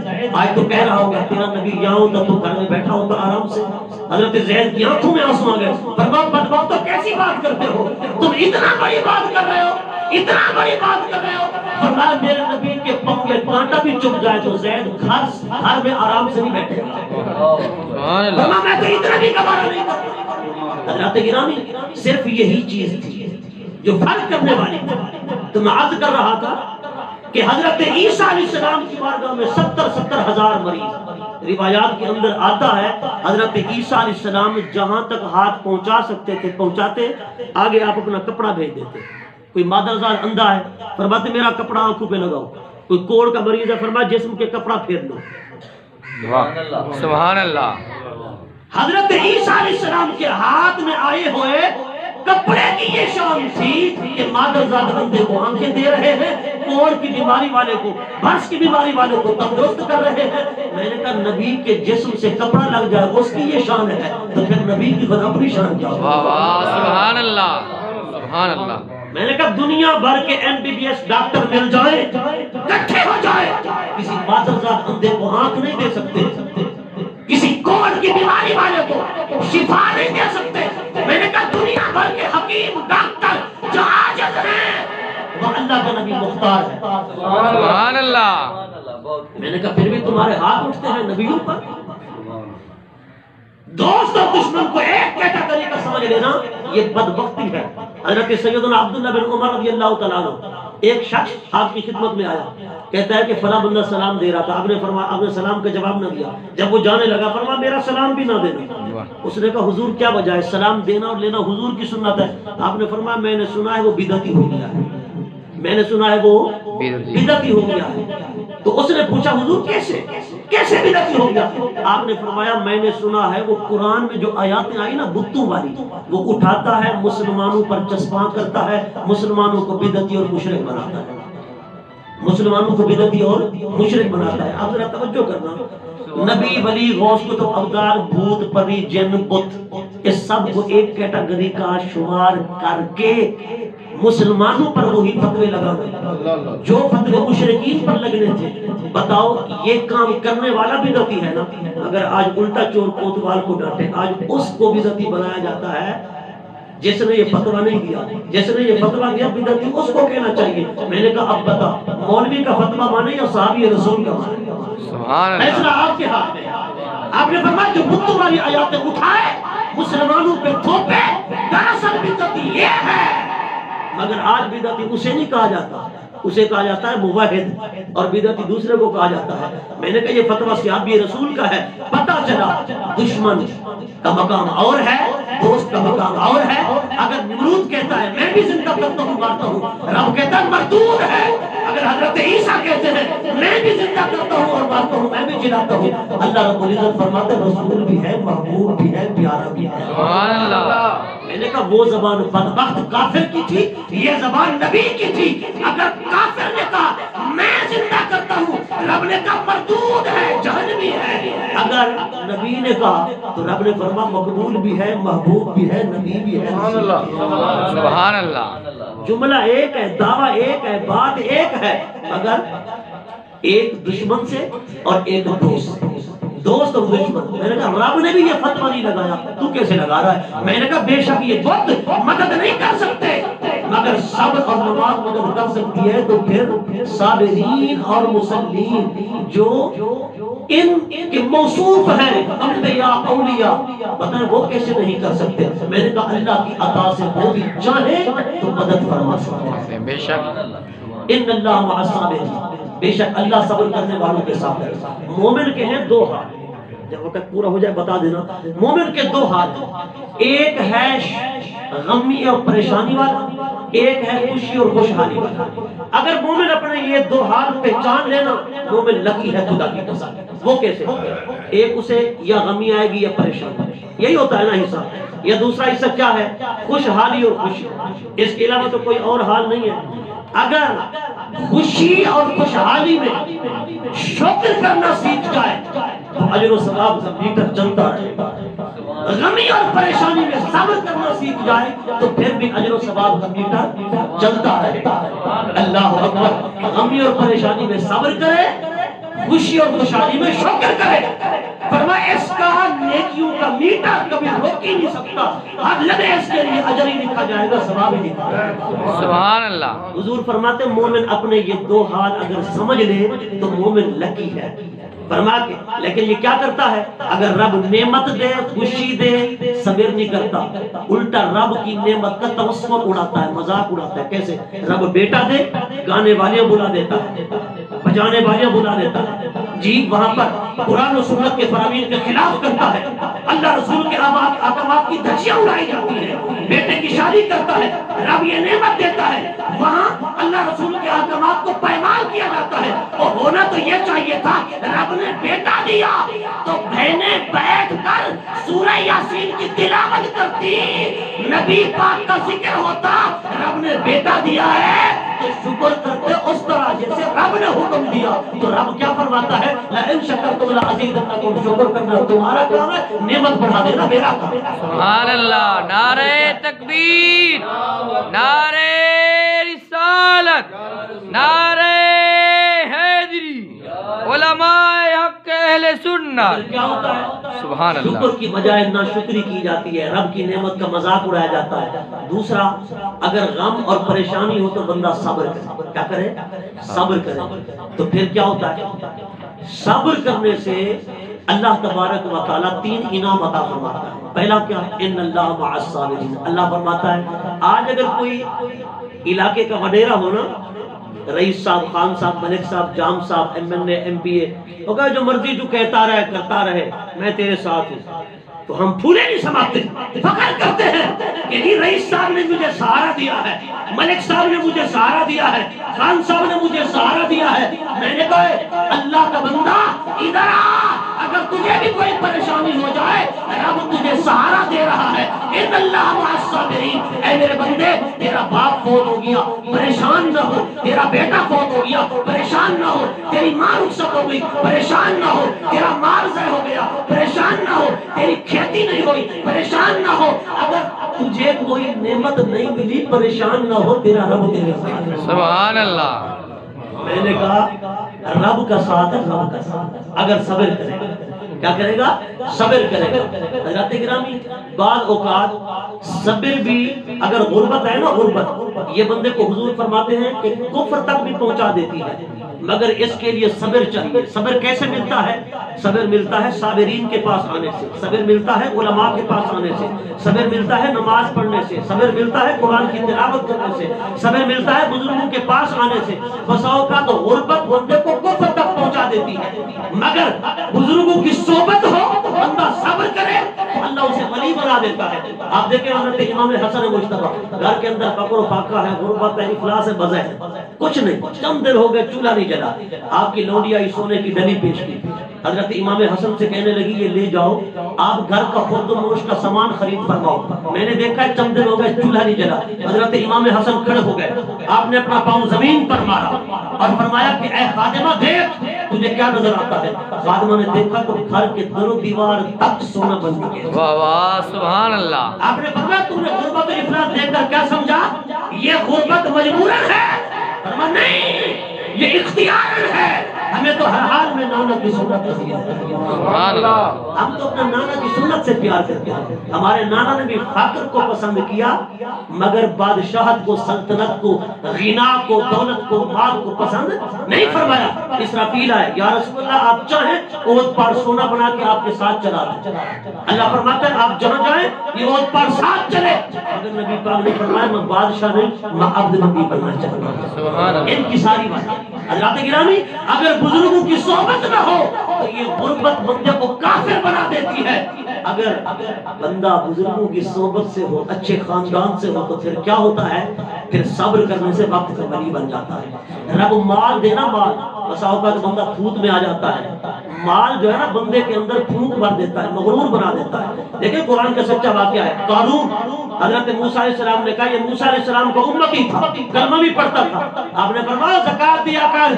آج تو کہہ رہا ہوگا تیرا نبی یہاں ہوتا تو گھر میں بیٹھا ہوتا آرام سے۔ حضرت زید کی آنکھوں میں آنسو آ گئے، فرمایا بدبختو کیسی بات کرتے ہو، تم اتنا بڑی بات کر رہے ہو، اتنا بڑی بات کر رہے ہو۔ فرمایا میرے نبی کے پاؤں کے کانٹا بھی چپ جائے تو زید گھر میں آرام سے نہیں بیٹھے گا۔ فرمایا میں تو اتنا بھی گوارا نہیں کرتا۔ حضرات گرامی صرف یہی چیز تھی جو فرق کرنے والی تھی۔ تو میں عرض کر رہا تھا کہ حضرت عیسیٰ علیہ السلام کی بارگاہ میں 70 ہزار مریض، روایات کے اندر آتا ہے حضرت عیسیٰ علیہ السلام جہاں تک ہاتھ پہنچا سکتے تھے پہنچاتے، آگے آپ اپنا کپڑا بھیج دیتے۔ کوئی مادرزاد اندھا ہے، فرماتے میرا کپڑا آنکھوں پہ لگاؤ، کوئی کوڑ کا مریض ہے، فرمایا جسم کے کپڑا پھیر لو۔ سبحان اللہ۔ حضرت عیسیٰ علیہ السلام کے ہاتھ میں آئے ہوئے کپڑے کی یہ شان تھی کہ مادرزاد اندھے کو آنکھیں دے رہے ہیں، کوڑ کی بیماری والے کو، برس کی بیماری والے کو تندرست کر رہے ہیں۔ میں نے کہا نبی کے جسم سے کپڑا لگ جائے اس کی یہ شان ہے تو پھر نبی کی خود اپنی شان کیا ہوگی؟ سبحان اللہ، سبحان اللہ۔ میں نے کہا دنیا بھر کے MBBS ڈاکٹر مل جائیں، اکٹھے ہو جائیں، کسی مادرزاد اندھے کو آنکھ نہیں دے سکتے، کسی کوڑ کی بیماری والے کو شفا نہیں دے سکتے۔ میں نے کہا دنیا بھر کے حکیم ڈاکٹر جو عاجز ہیں وہ اللہ کا نبی مختار ہے۔ سبحان اللہ۔ میں نے کہا پھر بھی تمہارے ہاتھ اٹھتے ہیں نبیوں پر۔ دوست اور دشمن کو ایک کیٹیگری کا سمجھ لینا یہ بدبختی ہے۔ حضرت سیدنا عبداللہ بن عمر رضی اللہ تعالیٰ عنہ ایک شخص آپ کی خدمت میں آیا، کہتا ہے کہ فلاں بندہ سلام دے رہا تھا، آپ نے فرمایا آپ نے سلام کا جواب نہ دیا، جب وہ جانے لگا فرمایا میرا سلام بھی نہ دینا۔ اس نے کہا حضور کیا وجہ ہے، سلام دینا اور لینا حضور کی سنت ہے۔ آپ نے فرمایا میں نے سنا ہے وہ بدعتی ہو گیا ہے، میں نے سنا ہے وہ بدعتی ہو گیا ہے۔ تو اس نے پوچھا حضور کیسے بدعتی ہو گیا؟ آپ نے فرمایا میں نے سنا ہے وہ قرآن میں جو آیاتیں آئی نا بتوں والی وہ اٹھاتا ہے، مسلمانوں پر چسپاں کرتا ہے، مسلمانوں کو بدعتی اور مشرک بناتا ہے، مسلمانوں کو بدعتی اور مشرک بناتا ہے۔ آپ ذرا توجہ کرنا، نبی ولی غوث کتب ابدال بھوت پری جن بت اس سب کو ایک کیٹیگری کا شمار کر کے مسلمانوں پر وہی فتوے لگانا جو فتوے مشرکین پر لگنے تھے۔ بتاؤ یہ کام کرنے والا بدعتی ہے نا؟ اگر آج الٹا چور کوتوال کو ڈانٹے، آج اس کو بدعتی بنایا جاتا ہے جس نے یہ فتویٰ نہیں دیا، جس نے یہ فتویٰ دیا بدعتی اس کو کہنا چاہیے۔ میں نے کہا اب بتا مولوی کا فتویٰ مانے یا صحابی رسول کا مانے؟ فیصلہ آپ کے ہاتھ میں۔ آپ نے فرمایا جو بتوں والی آیاتیں اٹھائے مسلمانوں پہ تھوپے، دراصل بدعتی یہ ہے، مگر آج بدعتی اسے نہیں کہا جاتا اسے کہا جاتا ہے موحد اور بدعتی دوسرے کو کہا جاتا ہے. میں نے کہا یہ فتویٰ صحابی رسول کا ہے. پتہ چلا دشمن کا مقام اور ہے، دوست کا مقام اور ہے. اگر نمرود کہتا ہے میں بھی زندہ کرتا ہوں مارتا ہوں، رب کہتا ہے مردود ہے. اگر حضرت عیسیٰ کہتے ہیں میں بھی زندہ کرتا ہوں اور مارتا ہوں، میں بھی جلاتا ہوں، اللہ رب العزت فرماتے ہیں رسول بھی ہے، محبوب بھی ہے، پیارا بھی ہے. سبحان اللہ. میں نے کہا وہ زبان بدبخت کافر کی تھی، یہ زبان نبی کی تھی. اگر کافر نے کہا میں زندہ کرتا ہوں، رب نے کہا مردود ہے، جہنمی ہے. اگر نبی نے کہا تو رب نے فرمایا مقبول بھی ہے، محبوب بھی ہے، نبی بھی ہے. سبحان اللہ. سبحان اللہ. جملہ ایک ہے، دعویٰ ایک ہے، بات ایک ہے، مگر ایک دشمن سے اور ایک دوست اور دشمن. میں نے کہا رب نے بھی یہ فتویٰ نہیں لگایا، تو کیسے لگا رہا ہے؟ میں نے کہا بے شک یہ بت مدد نہیں کر سکتے، مگر صبر اور نماز مدد کر سکتی ہے. تو پھر صابرین اور مسلمین جو ان کے موصوف ہیں انبیاء اولیاء، بتائیں وہ کیسے نہیں کر سکتے؟ میں نے کہا اللہ کی عطا سے وہ بھی چاہے تو مدد فرما سکتے ہیں. بے شک ان اللہ مع الصابرین، بے شک اللہ صبر کرنے والوں کے ساتھ ہے. مومن کے ہیں دو حال، جب وقت پورا ہو جائے بتا دینا. مومن کے دو حال، ایک ہے غمی اور پریشانی والا، ایک ہے خوشی اور خوشحالی والا. اگر مومن اپنے یہ دو حال پہچان لینا، مومن لکی ہے خدا کی قسم. وہ کیسے؟ ایک اسے یا غمی آئے گی یا پریشانی، یہی ہوتا ہے نا حصہ. یا دوسرا حصہ کیا ہے؟ خوشحالی اور خوشی. اس کے علاوہ تو کوئی اور حال نہیں ہے. اگر خوشی اور خوشحالی میں شکر کرنا سیکھ جائے تو اجر و ثواب کا میٹر چلتا رہے گا. غمی اور پریشانی میں صبر کرنا سیکھ جائے تو پھر بھی اجر و ثواب کا میٹر چلتا رہے گا. اللہ اکبر. غمی اور پریشانی میں صبر کرے، خوشی اور خوشحالی میں شکر کرے. فرمایا اس کا نیکیوں کا میٹر کبھی روک ہی نہیں سکتا. ہر لمحے اس کے لیے اجر ہی لکھا جائے گا، ثواب ہی لکھا جائے گا. سبحان اللہ. حضور فرماتے ہیں مومن اپنے یہ دو حال اگر سمجھ لے تو مومن لکی ہے. فرما کے لیکن یہ کیا کرتا ہے؟ اگر رب نعمت دے، خوشی دے، صبر نہیں کرتا، الٹا رب کی نعمت کا تبسم اڑاتا ہے، مذاق اڑاتا ہے. کیسے؟ رب بیٹا دے، گانے والیاں بلا دیتا ہے، بجانے والیاں بلا دیتا ہے، جی وہاں پر قرآن و سنت کے فرامین کے خلاف کرتا ہے، اللہ رسول کے احکامات کی دھجیاں اڑائی جاتی ہیں، بیٹے کی شادی کرتا ہے، رب یہ نعمت دیتا ہے، وہاں اللہ رسول کے احکامات کو پائمال کیا جاتا ہے. اور ہونا تو یہ چاہیے تھا رب نے بیٹا دیا تو بہنیں بیٹھ کر سورہ یاسین کی تلاوت کرتی، نبی پاک کا ذکر ہوتا. رب نے بیٹا دیا ہے تو شکر کرتے اس طرح جیسے رب نے حکم دیا. تو رب کیا فرماتا ہے؟ لئن شکرتم لازیدنکم. شکر کرنا تمہارا کام ہے، نعمت بڑھا دینا میرا کام ہے. سبحان اللہ. نعرہ تکبیر، نعرہ رسالت، نعرہ حیدری، علماء حق اہل سنت. کیا ہوتا ہے؟ سبحان اللہ. شکر کی بجائے ناشکری کی جاتی ہے، رب کی نعمت کا مذاق اڑایا جاتا ہے. دوسرا، اگر غم اور پریشانی ہو تو بندہ صبر کرے. کیا کرے؟ صبر کرے. تو پھر کیا ہوتا ہے؟ صبر کرنے سے اللہ تبارک و تعالیٰ تین انعام عطا فرماتا ہے. پہلا کیا؟ ان اللہ مع الصابرین. اللہ فرماتا ہے آج اگر کوئی علاقے کا وڈیرا ہونا، رئیس صاحب، خان صاحب، ملک صاحب، جام صاحب، MNA، MPA، وہ کہا جو مرضی تو کہتا رہے کرتا رہے، میں تیرے ساتھ ہوں، تو ہم پھولے نہیں سماتے، فخر کرتے ہیں کہ یہ رئیس صاحب نے مجھے سہارا دیا ہے، ملک صاحب نے مجھے سہارا دیا ہے، خان صاحب نے مجھے سہارا دیا ہے. میں نے کہا اللہ کا بندہ ادھر آ، اگر تجھے بھی کوئی پریشانی ہو جائے رب تجھے سہارا دے رہا ہے. ان اللہ مع الصابرین. اے میرے بندے، تیرا باپ فوت ہو گیا پریشان نہ ہو، تیرا بیٹا فوت ہو گیا پریشان نہ ہو، تیری ماں رخصت ہو گئی پریشان نہ ہو، تیرا مال ضائع ہو گیا پریشان نہ ہو، تیری کھیتی نہیں ہوئی پریشان نہ ہو. اگر تجھے کوئی نعمت نہیں ملی پریشان نہ ہو، تیرا رب تیرے ساتھ ہے. سبحان اللہ. میں نے کہا رب کا ساتھ ہے، رب کا ساتھ. اگر صبر کرے گا کیا کرے گا؟ صبر کرے گا. حضرات گرامی، بعض اوقات صبر بھی اگر غربت ہے نا، غربت یہ بندے کو حضور فرماتے ہیں کہ کفر تک بھی پہنچا دیتی ہے. مگر اس کے لیے صبر چاہیے۔ صبر کیسے ملتا ہے؟ صبر ملتا ہے صابرین کے پاس آنے سے، صبر ملتا ہے علماء کے پاس آنے سے، صبر ملتا ہے نماز پڑھنے سے، صبر ملتا ہے قرآن کی تلاوت کرنے سے، صبر ملتا ہے بزرگوں کے پاس آنے سے۔ بسا اوقات تو غربت بندے کو کفر تک پہنچا دیتی ہے، مگر بزرگوں کی صحبت ہو، بندہ صبر کرے تو اللہ اسے ولی بنا دیتا ہے۔ آپ دیکھیں حضرت امام حسن مجتبی، گھر کے اندر فقر و فاقہ ہے، غربت ہے، افلاس ہے، بزہ ہے، کچھ نہیں، چند دن ہو گئے چولہا نہیں جلا، آپ کی لونڈی آئی سونے کی ڈلی پیش کی، حضرت امام حسن سے کہنے لگی یہ لے جاؤ، آپ گھر کا خرد و نوش کا سامان خرید فرماؤ، میں نے دیکھا ہے چند دن ہو گئے چولہا نہیں جلا۔ حضرت امام حسن کھڑے ہو گئے، آپ نے اپنا پاؤں زمین پر مارا اور فرمایا کہ اے خادمہ دیکھ تجھے کیا نظر آتا ہے؟ خادمہ نے دیکھا تو گھر کے در و دیوار تک سونا بن گیا۔ واہ واہ سبحان اللہ۔ آپ نے فرمایا تم نے غربت و افلاس دیکھ کر کیا سمجھا؟ یہ غربت مجبوراً ہے؟ فرمایا نہیں، یہ اختیار ہے، ہمیں تو ہر حال میں نانا کی سنت ہے۔ سبحان اللہ۔ ہم تو اپنے نانا کی سنت سے پیار کرتے ہیں۔ ہمارے نانا نے بھی فقر کو پسند کیا، مگر بادشاہت کو، سلطنت کو، غنا کو، دولت کو، مال کو پسند نہیں فرمایا۔ اسرافیل آئے، یا رسول اللہ آپ چاہیں اونٹ پر سونا بنا کے آپ کے ساتھ چلا دیں۔ اللہ فرماتا ہے آپ جہاں جائیں یہ اونٹ پر ساتھ چلے، مگر نبی پاک نے فرمایا میں بادشاہ نہیں، میں عبد نبی بننا چاہتا ہوں۔ ان کی ساری بات حضرات گرامی، اگر بزرگوں کی صحبت نہ ہو تو یہ غربت بندے کو کافر بنا دیتی ہے۔ اگر بندہ بزرگوں کی صحبت سے ہو، اچھے خاندان سے ہو، تو پھر کیا ہوتا ہے؟ پھر صبر کرنے سے وقت کا ولی بن جاتا ہے۔ رب مال دینا، مال بسا اوقات بندہ پھوت میں آ جاتا ہے، مال جو ہے نا بندے کے اندر پھونک بھر دیتا ہے، مغرور بنا دیتا ہے۔ دیکھیں قرآن کا سچا واقعہ ہے، قارون، حضرت موسیٰ علیہ السلام نے کہا یہ موسیٰ علیہ السلام کا امتی تھا، کلمہ بھی پڑھتا تھا، آپ نے فرمایا زکات دیا کر،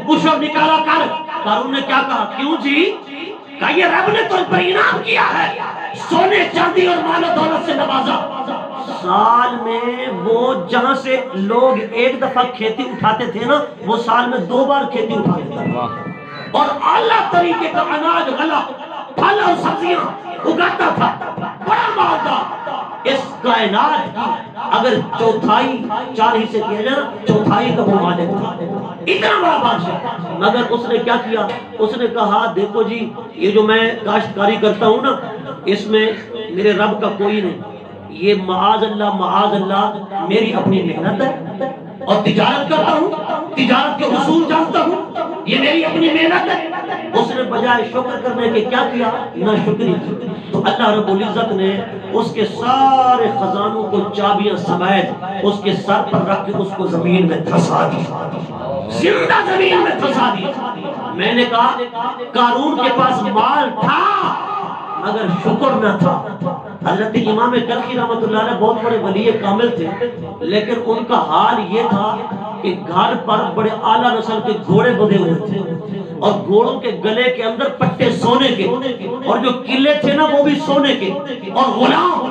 عشر نکالا کر۔ قارون نے کیا کہا؟ کیوں جی؟ کہا یہ رب نے تو پر انعام کیا ہے، سونے چاندی اور مال و دولت سے نوازا۔ سال میں وہ جہاں سے لوگ ایک دفعہ کھیتی اٹھاتے تھے نا، وہ سال میں 2 بار کھیتی اٹھا لیتا تھا، اور اعلیٰ طریقے کا اناج، غلہ، پھل اور سبزیاں اگاتا تھا، بڑا مالدار۔ اس کائنات کی اگر چوتھائی 4 حصے کیا جائے نا، چوتھائی کا وہ مالک تھا، اتنا بڑا بادشاہ۔ مگر اس نے کیا کیا؟ اس نے کہا دیکھو جی یہ جو میں کاشتکاری کرتا ہوں نا، اس میں میرے رب کا کوئی نہیں، یہ معاذ اللہ میری اپنی محنت ہے، اور تجارت کرتا ہوں، تجارت کے اصول جانتا ہوں، یہ میری اپنی محنت ہے۔ اس نے بجائے شکر کرنے کے کیا کیا؟ نہ شکری کی۔ تو اللہ رب العزت نے اس کے سارے خزانوں کو چابیاں سمیت اس کے سر پر رکھ کے اس کو زمین میں دھسا دیا، زندہ زمین میں دھسا دیا۔ میں نے کہا قارون کے پاس مال تھا مگر شکر نہ تھا۔ حضرت امام کرخی رحمۃ اللہ علیہ بہت بڑے ولی کامل تھے، لیکن ان کا حال یہ تھا کہ گھر پر بڑے اعلیٰ نسل کے گھوڑے بدے ہوئے تھے، اور گھوڑوں کے گلے کے اندر پٹے سونے کے، اور جو قلعے تھے نا وہ بھی سونے کے، اور غلام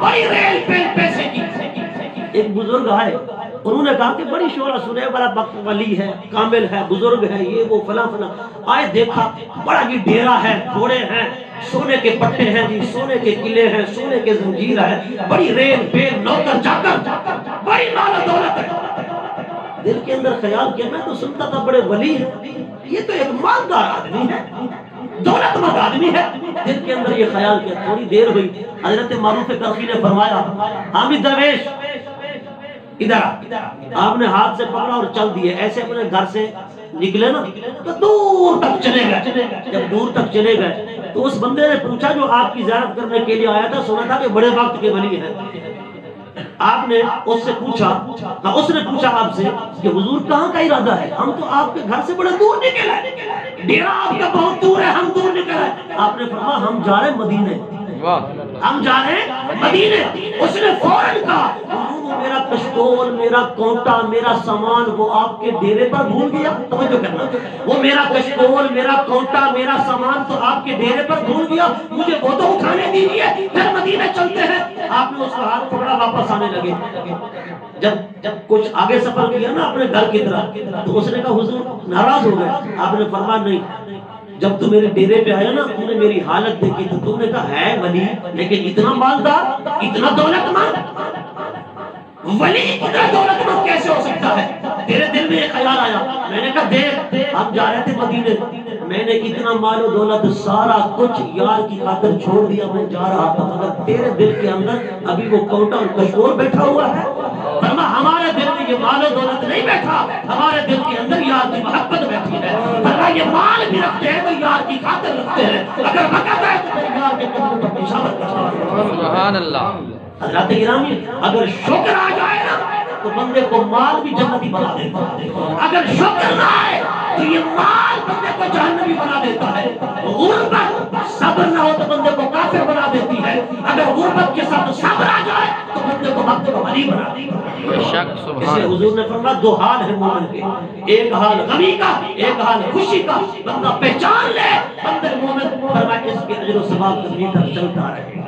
بڑی ریل پہ پیسے کی۔ ایک بزرگ آئے، انہوں نے کہا کہ بڑی شورا سنے، بڑا ولی ہے، کامل ہے، بزرگ ہے، یہ وہ فلاں فلاں۔ آئے دیکھا بڑا جی ڈیرا ہے، گھوڑے ہیں، سونے کے پٹے ہیں جی، سونے کے قلعے ہیں، سونے کے زنجیر ہے، بڑی ریل پیل نوکر چاکر، بڑی مال و دولت ہے۔ دل کے اندر خیال کیا، میں تو سنتا تھا بڑے ولی ہیں، یہ تو ایک مالدار آدمی ہے، دولت مند آدمی ہے۔ دل کے اندر یہ خیال کیا، تھوڑی دیر ہوئی، حضرت معروف کرخی نے فرمایا حامد درویش ادھر، آپ نے ہاتھ سے پکڑا اور چل دیے، ایسے اپنے گھر سے نکلے نا تو دور تک چلے گئے۔ جب دور تک چلے گئے تو اس بندے نے پوچھا جو آپ کی زیارت کرنے کے لیے آیا تھا، سنا تھا کہ بڑے وقت کے ولی ہیں۔ آپ نے اس سے پوچھا، اس نے پوچھا آپ سے کہ حضور کہاں کا ارادہ ہے؟ ہم تو آپ کے گھر سے بڑے دور نکل آئے، ڈیرا آپ کا بہت دور ہے، ہم دور نکل آئے۔ آپ نے فرمایا ہم جا رہے ہیں مدینے، ہم جا رہے ہیں مدینے۔ اس نے فوراً کہا میرا کشکول، میرا کونٹا، میرا سامان وہ آپ کے ڈیرے پر بھول گیا۔ توجہ کرنا، وہ میرا کشکول، میرا کونٹا، میرا سامان تو آپ کے ڈیرے پر بھول گیا، مجھے وہ تو اٹھانے دیجیے، پھر مدینے چلتے ہیں۔ آپ نے اس کا ہاتھ پکڑا، واپس آنے لگے۔ جب کچھ آگے سفر کیا نا اپنے گھر کی طرح، تو اس نے کہا حضور ناراض ہو گئے؟ آپ نے فرمایا نہیں، جب تو میرے ڈیرے پہ آیا نا تو نے میری حالت دیکھی تو نے کہا ہے ولی لیکن اتنا مالدار، اتنا دولت مند۔ ولی اتنا دولت مند کیسے ہو سکتا ہے؟ تیرے دل میں ایک خیال آیا، میں نے کہا دیکھ ہم جا رہے تھے مدینے، میں نے اتنا مال و دولت سارا کچھ یار کی خاطر چھوڑ دیا، میں جا رہا تھا، مگر تیرے دل کے اندر ابھی وہ کوٹا اور کشور بیٹھا ہوا ہے۔ فرما ہمارے دل میں یہ مال و دولت نہیں بیٹھا، ہمارے دل کے اندر یار کی محبت بیٹھی ہے۔ فرما یہ مال بھی رکھتے ہیں تو یار کی خاطر رکھتے ہیں، اگر وقت ہے تو یار کے قدم پر نشاور کرتا ہے۔ سبحان اللہ۔ حضرات گرامی اگر شکر آ جائے نا تو بندے کو مال بھی جنتی بنا دیتا ہے، اگر شکر نہ آئے تو یہ مال بندے کو جہنمی بنا دیتا ہے۔ غربت صبر نہ ہو تو بندے کو کافر بنا دیتی ہے، اگر غربت کے ساتھ صبر آ جائے تو بندے کو وقت کو ولی بنا دیتی ہے۔ بے شک اس سبحان لیے حضور نے فرمایا دو حال ہے مومن کے، ایک حال غمی کا، ایک حال خوشی کا۔ بندہ پہچان لے بندے مومن، فرمایا اس کے اجر و ثواب کا میٹر چلتا رہے گا،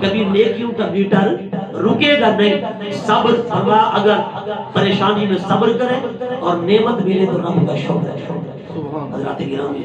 کبھی نیکیوں کا میٹر رکے گا نہیں۔ صبر فرما اگر پریشانی میں صبر کرے اور نعمت ملے تو رب کا شکر ہے۔ حضرات گرامی